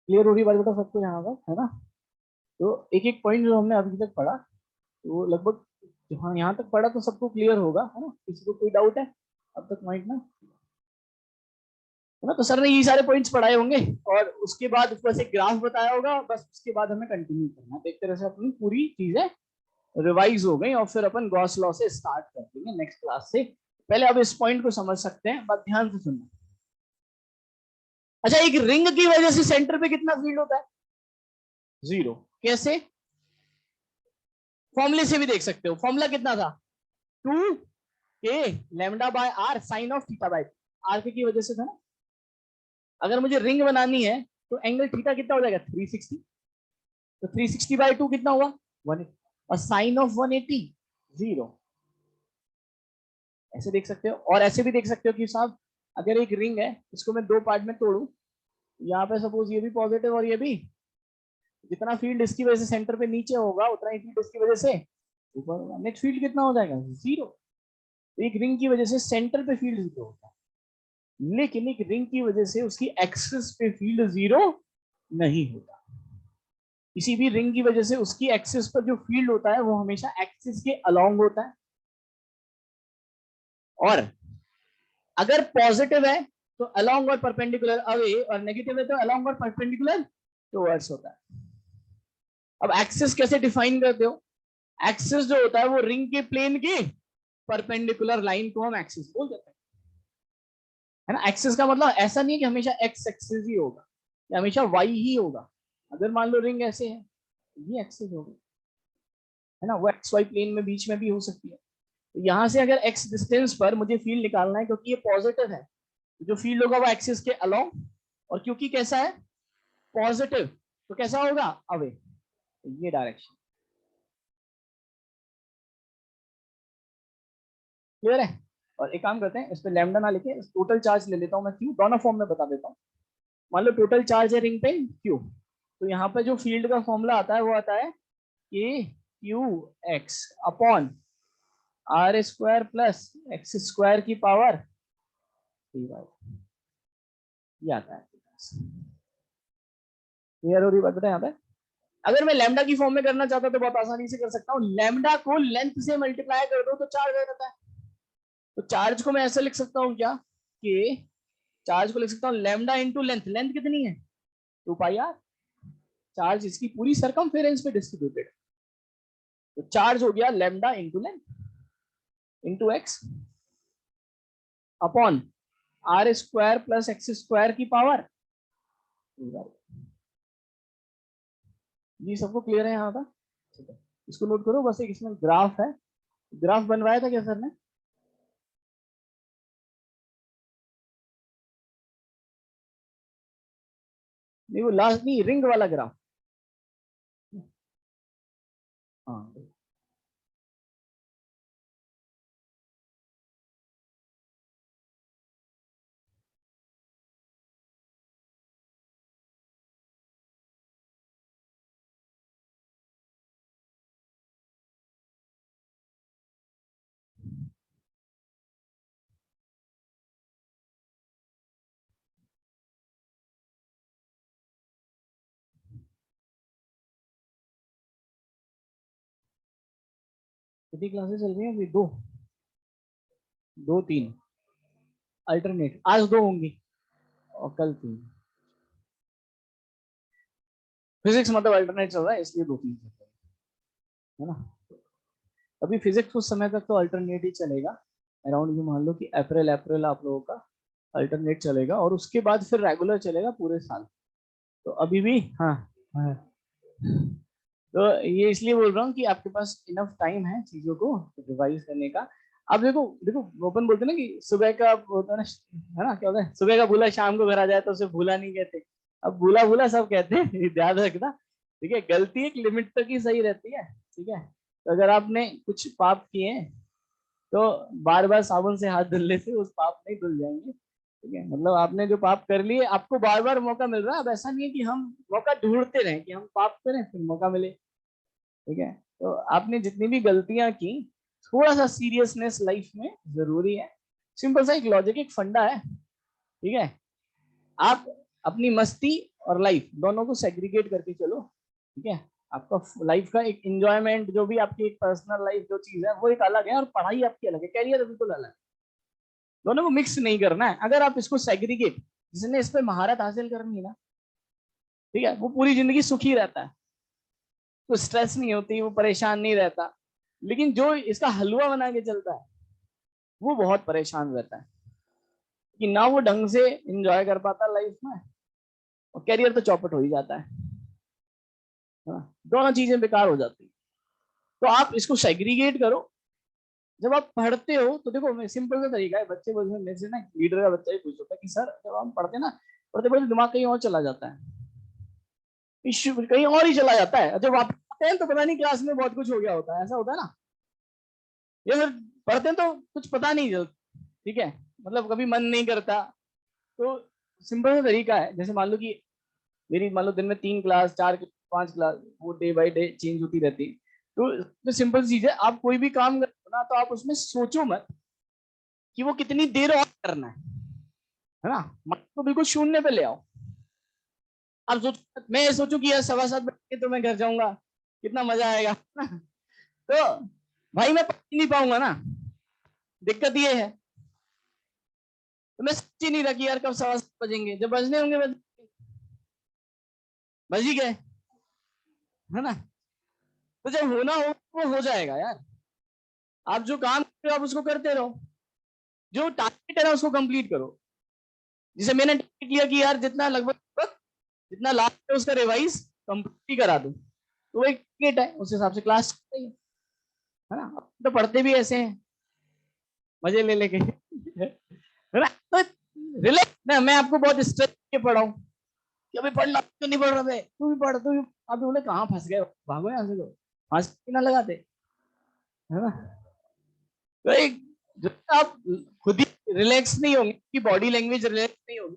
क्लियर हो रही बात बेटा सबको यहाँ पर, है ना? तो एक एक पॉइंट जो हमने अभी तक पढ़ा, तो लगभग हाँ यहाँ तक पढ़ा तो सबको क्लियर होगा, है ना? किसी को कोई डाउट है अब तक पॉइंट में, है ना? तो सर ने ये सारे पॉइंट्स पढ़ाए होंगे और उसके बाद ऊपर से ग्राफ बताया होगा, बस उसके बाद हमें कंटिन्यू करना है। तो एक तरह से अपनी पूरी चीजें रिवाइज हो गई और फिर अपन गॉस लॉ से स्टार्ट कर देंगे नेक्स्ट क्लास से। पहले अब इस पॉइंट को समझ सकते हैं, बात ध्यान से सुनना। अच्छा, एक रिंग की वजह से सेंटर पे कितना फील्ड होता है? 0। कैसे? फॉर्मूले से भी देख सकते हो। फॉर्मूला कितना था? 2 K lambda by R sine of theta by R की वजह से था ना। अगर मुझे रिंग बनानी है तो एंगल थीटा कितना हो जाएगा? 360। तो 360 बाय 2 कितना हुआ? 180। और साइन ऑफ 180 0। ऐसे देख सकते हो। और ऐसे भी देख सकते हो कि साहब अगर एक रिंग है, इसको मैं 2 पार्ट में तोड़ू, यहाँ पे सपोज ये भी पॉजिटिव और ये भी, जितना फील्ड इसकी वजह से सेंटर पे नीचे होगा उतना ही फील्ड इसकी वजह से ऊपर होगा। नेट फील्ड कितना हो जाएगा? 0। तो एक रिंग की वजह से सेंटर पे फील्ड 0 होता है, लेकिन एक रिंग की वजह से उसकी एक्सिस पे फील्ड 0 नहीं होता। किसी भी रिंग की वजह से उसकी एक्सिस पर जो फील्ड होता है वो हमेशा एक्सिस के अलोंग होता है, और अगर पॉजिटिव है तो अलोंग और परपेंडिकुलर अवे, और नेगेटिव है तो अलोंग और परपेंडिकुलर टुवर्ड्स होता है। अब एक्सिस कैसे डिफाइन करते हो? एक्सिस जो होता है वो रिंग के प्लेन के परपेंडिकुलर लाइन को हम एक्सिस बोल देते हैं। है ना। एक्सिस का मतलब ऐसा नहीं है कि हमेशा एक्स एक्सिस ही होगा या हमेशा वाई ही होगा। अगर मान लो रिंग ऐसे है, ये एक्सिस होगा, है ना, वो एक्स वाई प्लेन में बीच में भी हो सकती है। तो यहाँ से अगर एक्स डिस्टेंस पर मुझे फील्ड निकालना है, क्योंकि ये पॉजिटिव है, तो जो फील्ड होगा वो एक्सिस के अलोंग, और क्योंकि कैसा है, पॉजिटिव, तो कैसा होगा, अवे, ये डायरेक्शन। क्लियर है। और एक काम करते हैं, इस पे लैम्डा ना लिखे, टोटल चार्ज ले लेता हूँ मैं क्यू, दोनों फॉर्म में बता देता हूँ। मान लो टोटल चार्ज है रिंग पे क्यू, तो यहाँ पे जो फील्ड का फॉर्मूला आता है वो आता है कि Q X upon R square plus X square की पावर 3 ये आता है। क्लियर हो रही बात है यहाँ पे। अगर मैं लैम्डा की फॉर्म में करना चाहता तो बहुत आसानी से कर सकता हूँ, लैम्डा को लेंथ से मल्टीप्लाई कर दो तो चार्ज आ जाता है। तो चार्ज को मैं ऐसे लिख सकता हूँ क्या, कि चार्ज को लिख सकता हूँ लैम्डा इंटू लेंथ, लेंथ कितनी है 2 पाई आर, चार्ज इसकी पूरी सरकमफेरेंस पे डिस्ट्रीब्यूटेड, तो चार्ज हो गया lambda into length into X upon R square plus X square की पावर। ये सबको क्लियर है यहाँ का, ठीक है। इसको नोट करो, बस एक इसमें ग्राफ है, ग्राफ बनवाया था क्या सर ने, नहीं वो लास्ट नहीं, रिंग वाला ग्राफ। हाँ कितनी क्लासेस चल रही हैं अभी, दो, दो तीन अल्टरनेट, आज दो होंगी और कल तीन। फिजिक्स मतलब अल्टरनेट चल रहा है इसलिए दो तीन चल रहा है ना। अभी फिजिक्स कुछ समय तक तो अल्टरनेट ही चलेगा, अराउंड ये मान लो कि अप्रैल अप्रैल आप लोगों का अल्टरनेट चलेगा, और उसके बाद फिर रेगुलर चलेगा पूरे साल। तो अभी भी हाँ, हाँ। तो ये इसलिए बोल रहा हूँ कि आपके पास इनफ टाइम है चीजों को रिवाइज करने का। अब देखो देखो, ओपन बोलते हैं ना कि सुबह का होता है ना, है ना, क्या होता है, सुबह का भूला शाम को घर आ जाए तो उसे भूला नहीं कहते, अब भूला भूला सब कहते हैं ये ध्यान रखना। ठीक है, गलती एक लिमिट तक ही सही रहती है। ठीक है, तो अगर आपने कुछ पाप किए हैं तो बार बार साबुन से हाथ धुलने से उस पाप नहीं धुल जाएंगे। ठीक है, मतलब आपने जो पाप कर लिए आपको बार बार मौका मिल रहा है, अब ऐसा नहीं है कि हम मौका ढूंढते रहें कि हम पाप करें फिर मौका मिले। ठीक है, तो आपने जितनी भी गलतियां की, थोड़ा सा सीरियसनेस लाइफ में जरूरी है। सिंपल सा एक लॉजिक, एक फंडा है। ठीक है, आप अपनी मस्ती और लाइफ दोनों को सेग्रीगेट करके चलो। ठीक है, आपका लाइफ का एक एंजॉयमेंट, जो भी आपकी एक पर्सनल लाइफ जो चीज है वो एक अलग है, और पढ़ाई आपकी अलग है, कैरियर बिल्कुल अलग है। दोनों को मिक्स नहीं करना है। अगर आप इसको सेग्रीगेट, जिसने इस पर महारत हासिल करनी है ना, ठीक है, वो पूरी जिंदगी सुखी रहता है, तो स्ट्रेस नहीं होती, वो परेशान नहीं रहता। लेकिन जो इसका हलवा बना के चलता है वो बहुत परेशान रहता है, कि ना वो ढंग से एंजॉय कर पाता लाइफ में, और कैरियर तो चौपट हो ही जाता है। हाँ, दोनों चीजें बेकार हो जाती है। तो आप इसको सेग्रीगेट करो। जब आप पढ़ते हो तो देखो, मैं सिंपल सा तरीका है, बच्चे बोलते मेरे से ना, लीडर का बच्चा ही पूछ होता है कि सर जब हम पढ़ते ना, पढ़ते पढ़ते दिमाग कहीं और चला जाता है, इश्यू कहीं और ही चला जाता है, जब आप पढ़ते हैं तो पता नहीं क्लास में बहुत कुछ हो गया होता है, ऐसा होता है ना। ये फिर पढ़ते हैं तो कुछ पता नहीं चलता। ठीक है, मतलब कभी मन नहीं करता। तो सिंपल सा तरीका है, जैसे मान लो कि मेरी मान लो दिन में 3 क्लास 4 5 क्लास, वो डे बाई डे चेंज होती रहती है। तो सिंपल चीज है, आप कोई भी काम करते हो ना, तो आप उसमें सोचो मत कि वो कितनी देर और करना है ना, मन को बिल्कुल शून्य पे ले आओ। आप सोच, मैं ये सोचूं कि यार 7:15 तो मैं घर जाऊंगा, कितना मजा आएगा तो भाई मैं पढ़ ही नहीं पाऊंगा ना, दिक्कत ये है। तो मैं सोच ही नहीं रहा कि यार कब 7:15 बजेंगे, जब बजने होंगे बज ही गए, है ना। तो जब होना हो वो हो जाएगा यार। आप जो काम कर रहे हो आप उसको करते रहो, जो टारगेट है ना उसको कंप्लीट करो। जिसे मैंने टारगेट लिया कि यार जितना लगभग जितना लास्ट है उसका रिवाइज कंप्लीट करा दूं, तो वो एक टारगेट है, उस हिसाब से क्लास है ना। अब तो पढ़ते भी ऐसे हैं मजे ले लेके है ना। तो रिलैक्स ना, मैं आपको बहुत स्ट्रेस के पढ़ाऊं कि अभी पढ़ना, तो नहीं पढ़ रहा मैं, तू भी पढ़, तू भी। अब बोले कहाँ फंस गए, भागो यहाँ से, तो फांसी ना लगाते, है ना। तो एक जो आप खुद ही रिलैक्स नहीं होंगे कि बॉडी लैंग्वेज रिलैक्स नहीं होगी,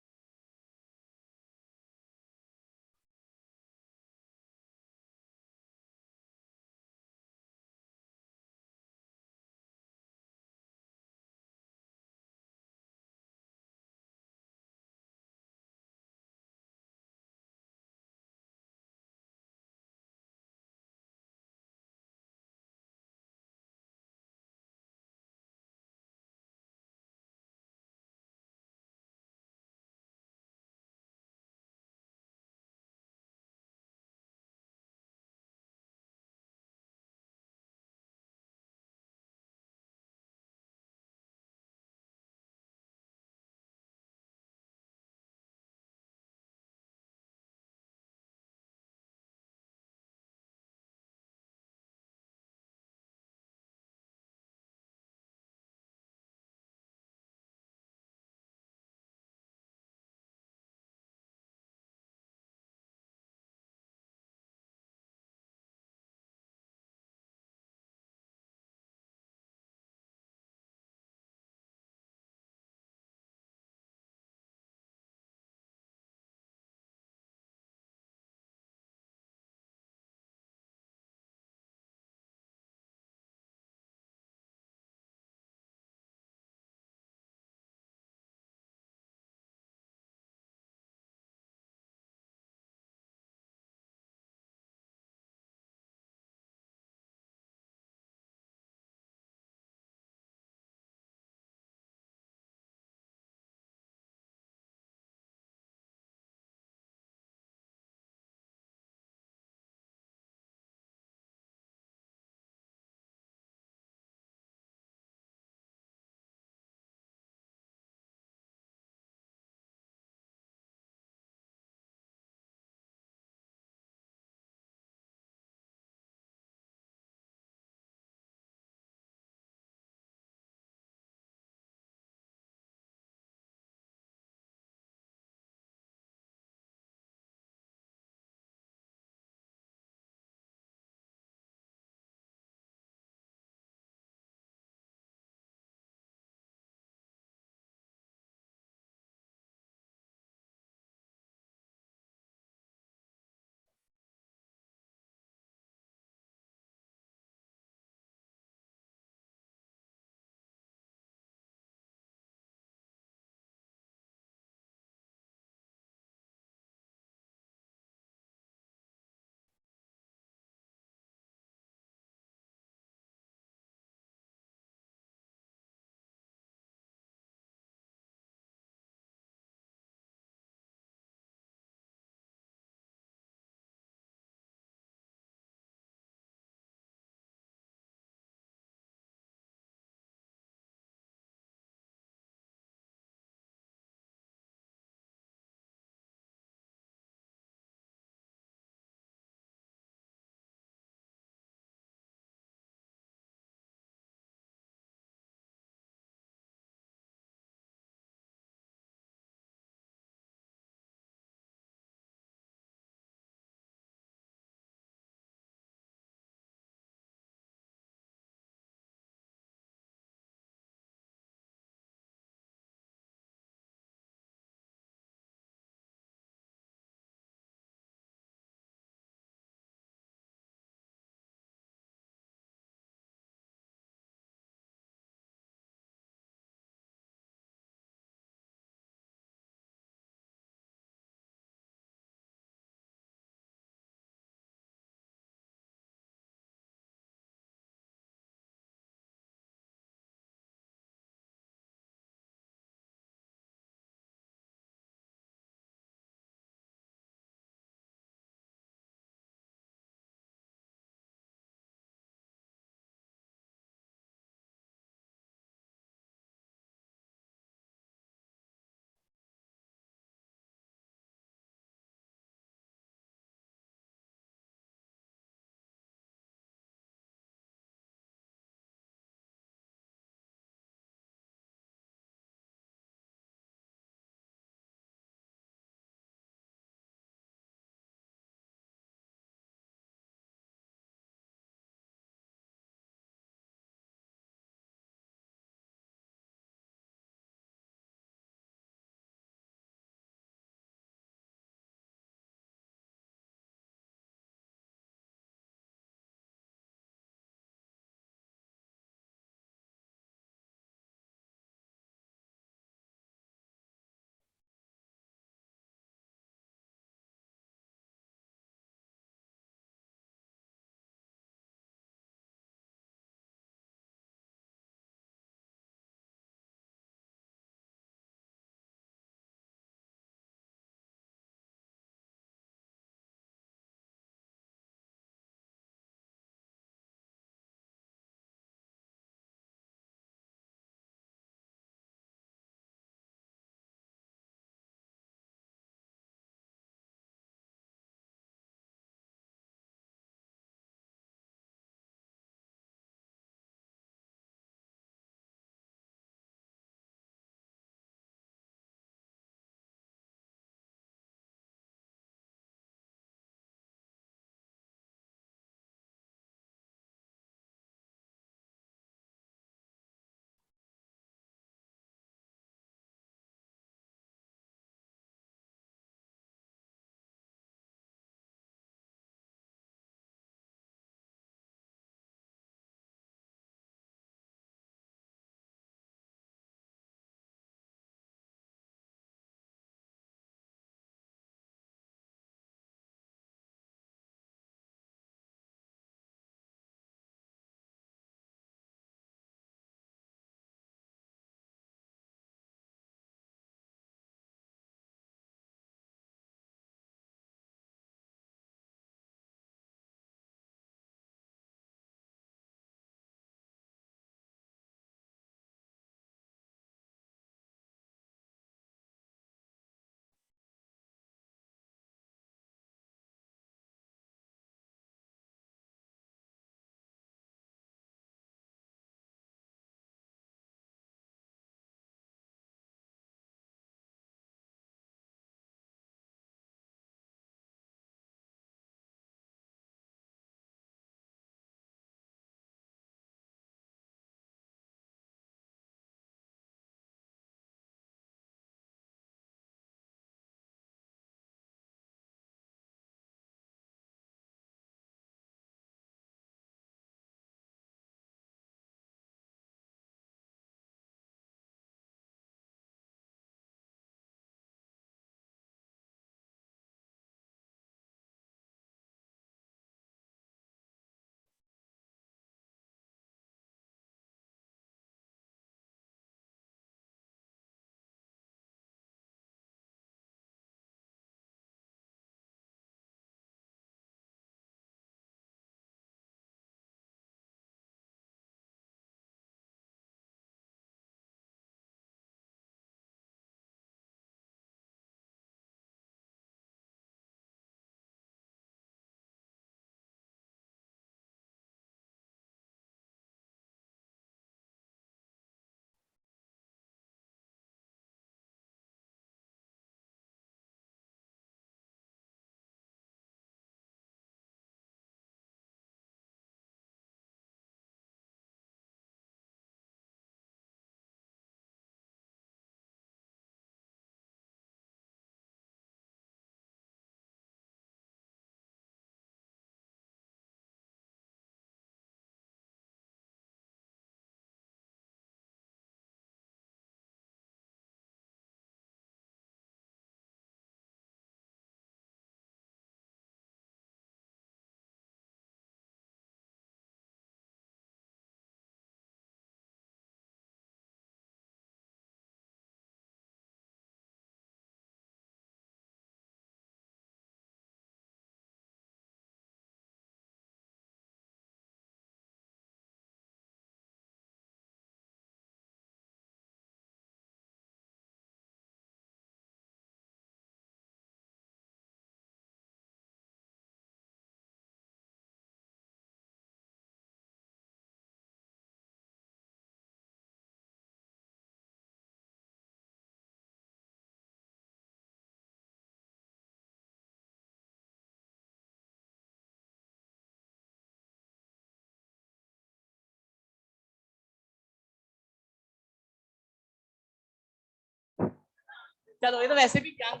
चलो ये तो वैसे भी क्या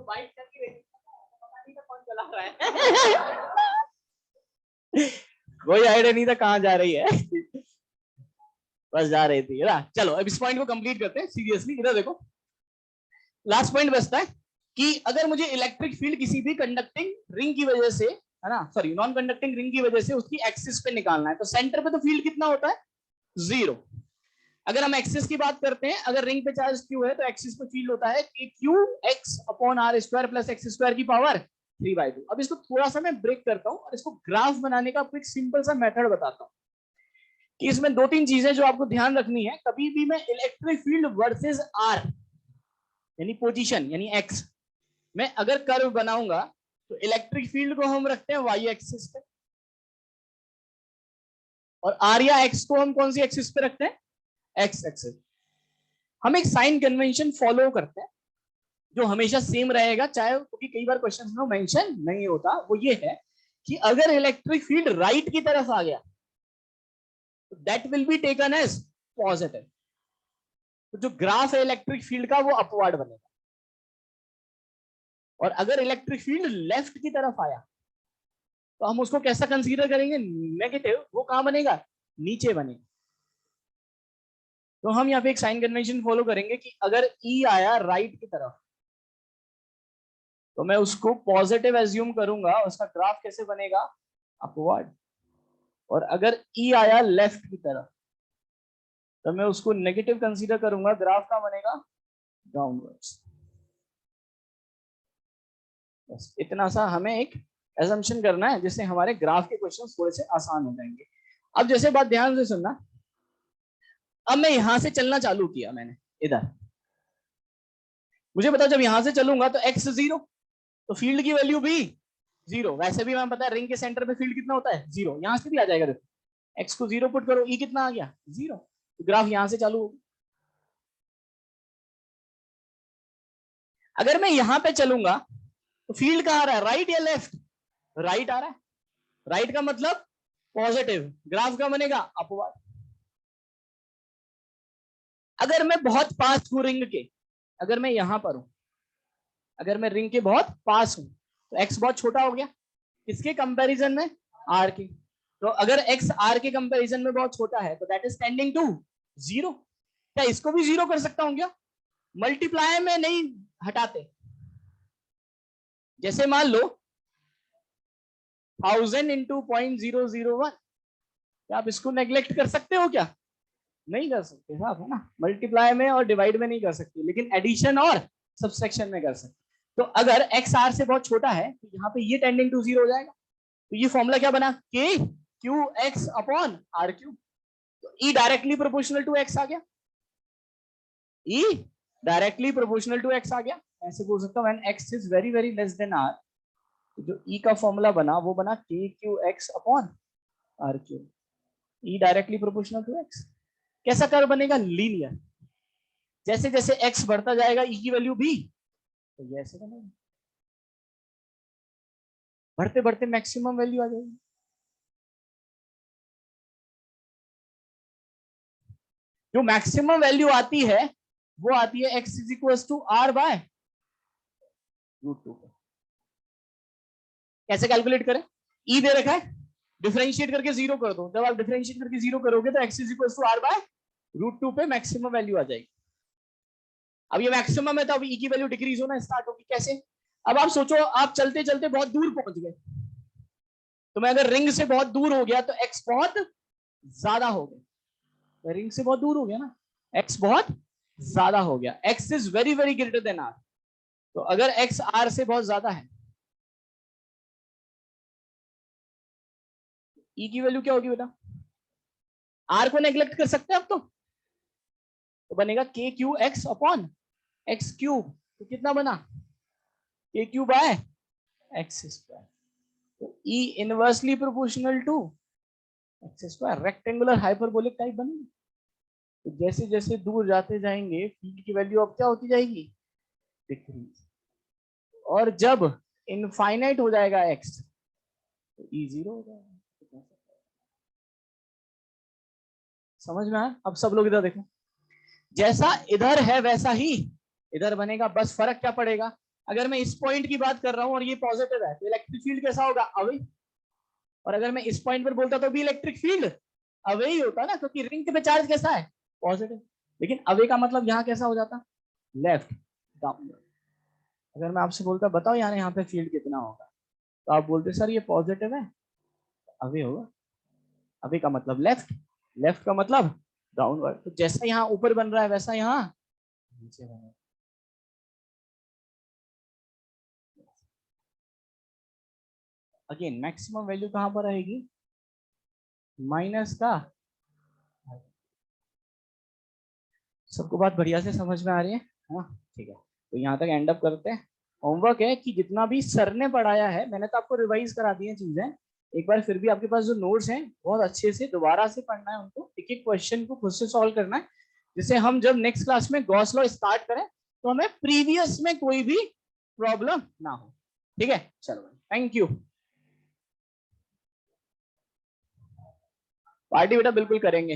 बाइक करके पता नहीं था कौन चला रहा है। कोई आइडिया नहीं था कहाँ जा रही है, बस जा रही थी ना। चलो अब इस पॉइंट को कंप्लीट करते हैं सीरियसली। इधर देखो, लास्ट पॉइंट बचता है कि अगर मुझे इलेक्ट्रिक फील्ड किसी भी कंडक्टिंग रिंग की वजह से, है ना, सॉरी नॉन कंडक्टिंग रिंग की वजह से उसकी एक्सिस पे निकालना है, तो सेंटर पे तो फील्ड कितना होता है, 0। अगर हम एक्सिस की बात करते हैं, अगर रिंग पे चार्ज क्यू है तो एक्सिस पे फील्ड होता है कि Q X upon R square plus X square की पावर 3/2। अब इसको थोड़ा सा मैं ब्रेक करता हूं और इसको ग्राफ बनाने का आपको एक सिंपल सा मेथड बताता हूं कि इसमें 2-3 चीजें जो आपको ध्यान रखनी है। कभी भी मैं इलेक्ट्रिक फील्ड वर्सेस आर यानी पोजीशन यानी एक्स में अगर कर्व बनाऊंगा तो इलेक्ट्रिक फील्ड को हम रखते हैं वाई एक्सिस पे और आर या एक्स को हम कौन सी एक्सिस पे रखते हैं, एक्स एक्सिस। हम एक साइन कन्वेंशन फॉलो करते हैं जो हमेशा सेम रहेगा, चाहे क्योंकि कई बार क्वेश्चन में मेंशन नहीं होता। वो ये है कि अगर इलेक्ट्रिक फील्ड राइट की तरफ आ गया तो that will be taken as positive. तो जो ग्राफ है इलेक्ट्रिक फील्ड का वो अपवर्ड बनेगा। और अगर इलेक्ट्रिक फील्ड लेफ्ट की तरफ आया तो हम उसको कैसा कंसीडर करेंगे, नेगेटिव। वो कहां बनेगा, नीचे बनेगा। तो हम यहाँ पे एक साइन कन्वेंशन फॉलो करेंगे कि अगर ई आया राइट की तरफ तो मैं उसको पॉजिटिव एज्यूम करूंगा, उसका ग्राफ कैसे बनेगा, अपवर्ड। और अगर ई आया लेफ्ट की तरफ तो मैं उसको नेगेटिव कंसीडर करूंगा, ग्राफ का बनेगा डाउनवर्ड्स। बस इतना सा हमें एक एजम्पशन करना है जिससे हमारे ग्राफ के क्वेश्चन थोड़े से आसान हो जाएंगे। अब जैसे बात ध्यान से सुनना, अब मैं यहां से चलना चालू किया मैंने इधर, मुझे पता जब यहां से चलूंगा तो एक्स 0, तो फील्ड की वैल्यू भी 0। वैसे भी मैं पता है रिंग के सेंटर पे फील्ड कितना होता है, 0। यहां से भी आ जाएगा, देखो एक्स को 0 पुट करो, ई कितना आ गया, 0। तो ग्राफ यहां से चालू होगा। अगर मैं यहां पे चलूंगा तो फील्ड कहां आ रहा है, राइट या लेफ्ट, राइट आ रहा है। राइट का मतलब पॉजिटिव, ग्राफ का बनेगा अपवर्ड। अगर मैं बहुत पास हूं रिंग के, अगर मैं यहां पर हूं, अगर मैं रिंग के बहुत पास हूं तो एक्स बहुत छोटा हो गया, किसके कंपैरिजन में, आर की। तो अगर एक्स आर के कंपैरिजन में बहुत छोटा है तो दैट इज टेंडिंग टू 0। क्या इसको भी 0 कर सकता हूं क्या, मल्टीप्लाई में नहीं हटाते। जैसे मान लो 1000 इंटू 0.001, क्या आप इसको नेग्लेक्ट कर सकते हो क्या, नहीं कर सकते साहब, है ना। मल्टीप्लाई में और डिवाइड में नहीं कर सकते, लेकिन एडिशन और सब्सट्रैक्शन में कर सकते। तो अगर एक्स आर से बहुत छोटा है तो यहाँ पे ये टेंडिंग टू 0 हो जाएगा। तो ये फॉर्मूला क्या बना, K Q X upon R cube. तो E directly proportional to X आ गया, E directly proportional to X आ गया। ऐसे बोल सकता हूँ when X is very very less than R, तो जो ई का फॉर्मूला बना वो बना K Q X upon R cube, E directly proportional to X. कैसा कर्व बनेगा, लीनियर। जैसे जैसे एक्स बढ़ता जाएगा ई की वैल्यू भी तो ये ऐसे बनेगा, बढ़ते बढ़ते मैक्सिमम वैल्यू आ जाएगी। जो मैक्सिमम वैल्यू आती है वो आती है X is equal to R by √2। कैसे कैलकुलेट करें, ई दे रखा है डिफरेंशिएट करके जीरो कर दो, जब आप डिफरेंशिएट करके जीरो करोगे तो x इज equal to R by root 2 पे मैक्सिमम वैल्यू आ जाएगी। अब ये मैक्सिमम है तो अब e की वैल्यू डिक्रीज होना स्टार्ट होगी। कैसे? अब आप सोचो आप चलते चलते बहुत दूर पहुंच गए, तो मैं अगर रिंग से बहुत दूर हो गया तो x बहुत ज्यादा हो गया, रिंग से बहुत दूर हो गया ना, x बहुत ज्यादा हो गया, x is very very greater than r। तो अगर x r से बहुत ज्यादा है, e की वैल्यू क्या होगी बेटा? r को नेग्लेक्ट कर सकते हैं अब तो बनेगा k Q x upon x cube. तो कितना बना? k cube by x square. तो e inversely proportional to x square, rectangular hyperbolic type बनेगी। तो जैसे जैसे दूर जाते जाएंगे फील्ड की वैल्यू अब क्या होती जाएगी? डिक्रीज। और जब इनफाइनाइट हो जाएगा x तो e जीरो हो जाएगा। समझ में आया? अब सब लोग इधर देखो, जैसा इधर है वैसा ही इधर बनेगा, बस फर्क क्या पड़ेगा? अगर मैं इस पॉइंट की बात कर रहा हूं और ये पॉजिटिव है तो इलेक्ट्रिक फील्ड कैसा होगा? अवे। और अगर मैं इस पॉइंट पर बोलता तो भी इलेक्ट्रिक फील्ड अवे ही होता ना, क्योंकि रिंग पे चार्ज कैसा है? पॉजिटिव। लेकिन अवे का मतलब यहाँ कैसा हो जाता? Left down. अगर मैं आपसे बोलता बताओ यार यहाँ पे फील्ड कितना होगा, तो आप बोलते सर ये पॉजिटिव है, अवे होगा। अवे का मतलब लेफ्ट, लेफ्ट का मतलब डाउनवर्ड। तो जैसा यहाँ ऊपर बन रहा है वैसा यहाँ नीचे बनेगा। अगेन मैक्सिमम वैल्यू कहां पर आएगी? माइनस का। सबको बात बढ़िया से समझ में आ रही है? हाँ ठीक है, तो यहाँ तक एंड अप करते हैं। होमवर्क है कि जितना भी सर ने पढ़ाया है मैंने तो आपको रिवाइज करा दी है चीजें, एक बार फिर भी आपके पास जो नोट्स हैं बहुत अच्छे से दोबारा से पढ़ना है, उनको एक एक क्वेश्चन को खुद से सॉल्व करना है, जिससे हम जब नेक्स्ट क्लास में गॉस लॉ स्टार्ट करें तो हमें प्रीवियस में कोई भी प्रॉब्लम ना हो। ठीक है, चलो थैंक यू। पार्टी बेटा बिल्कुल करेंगे।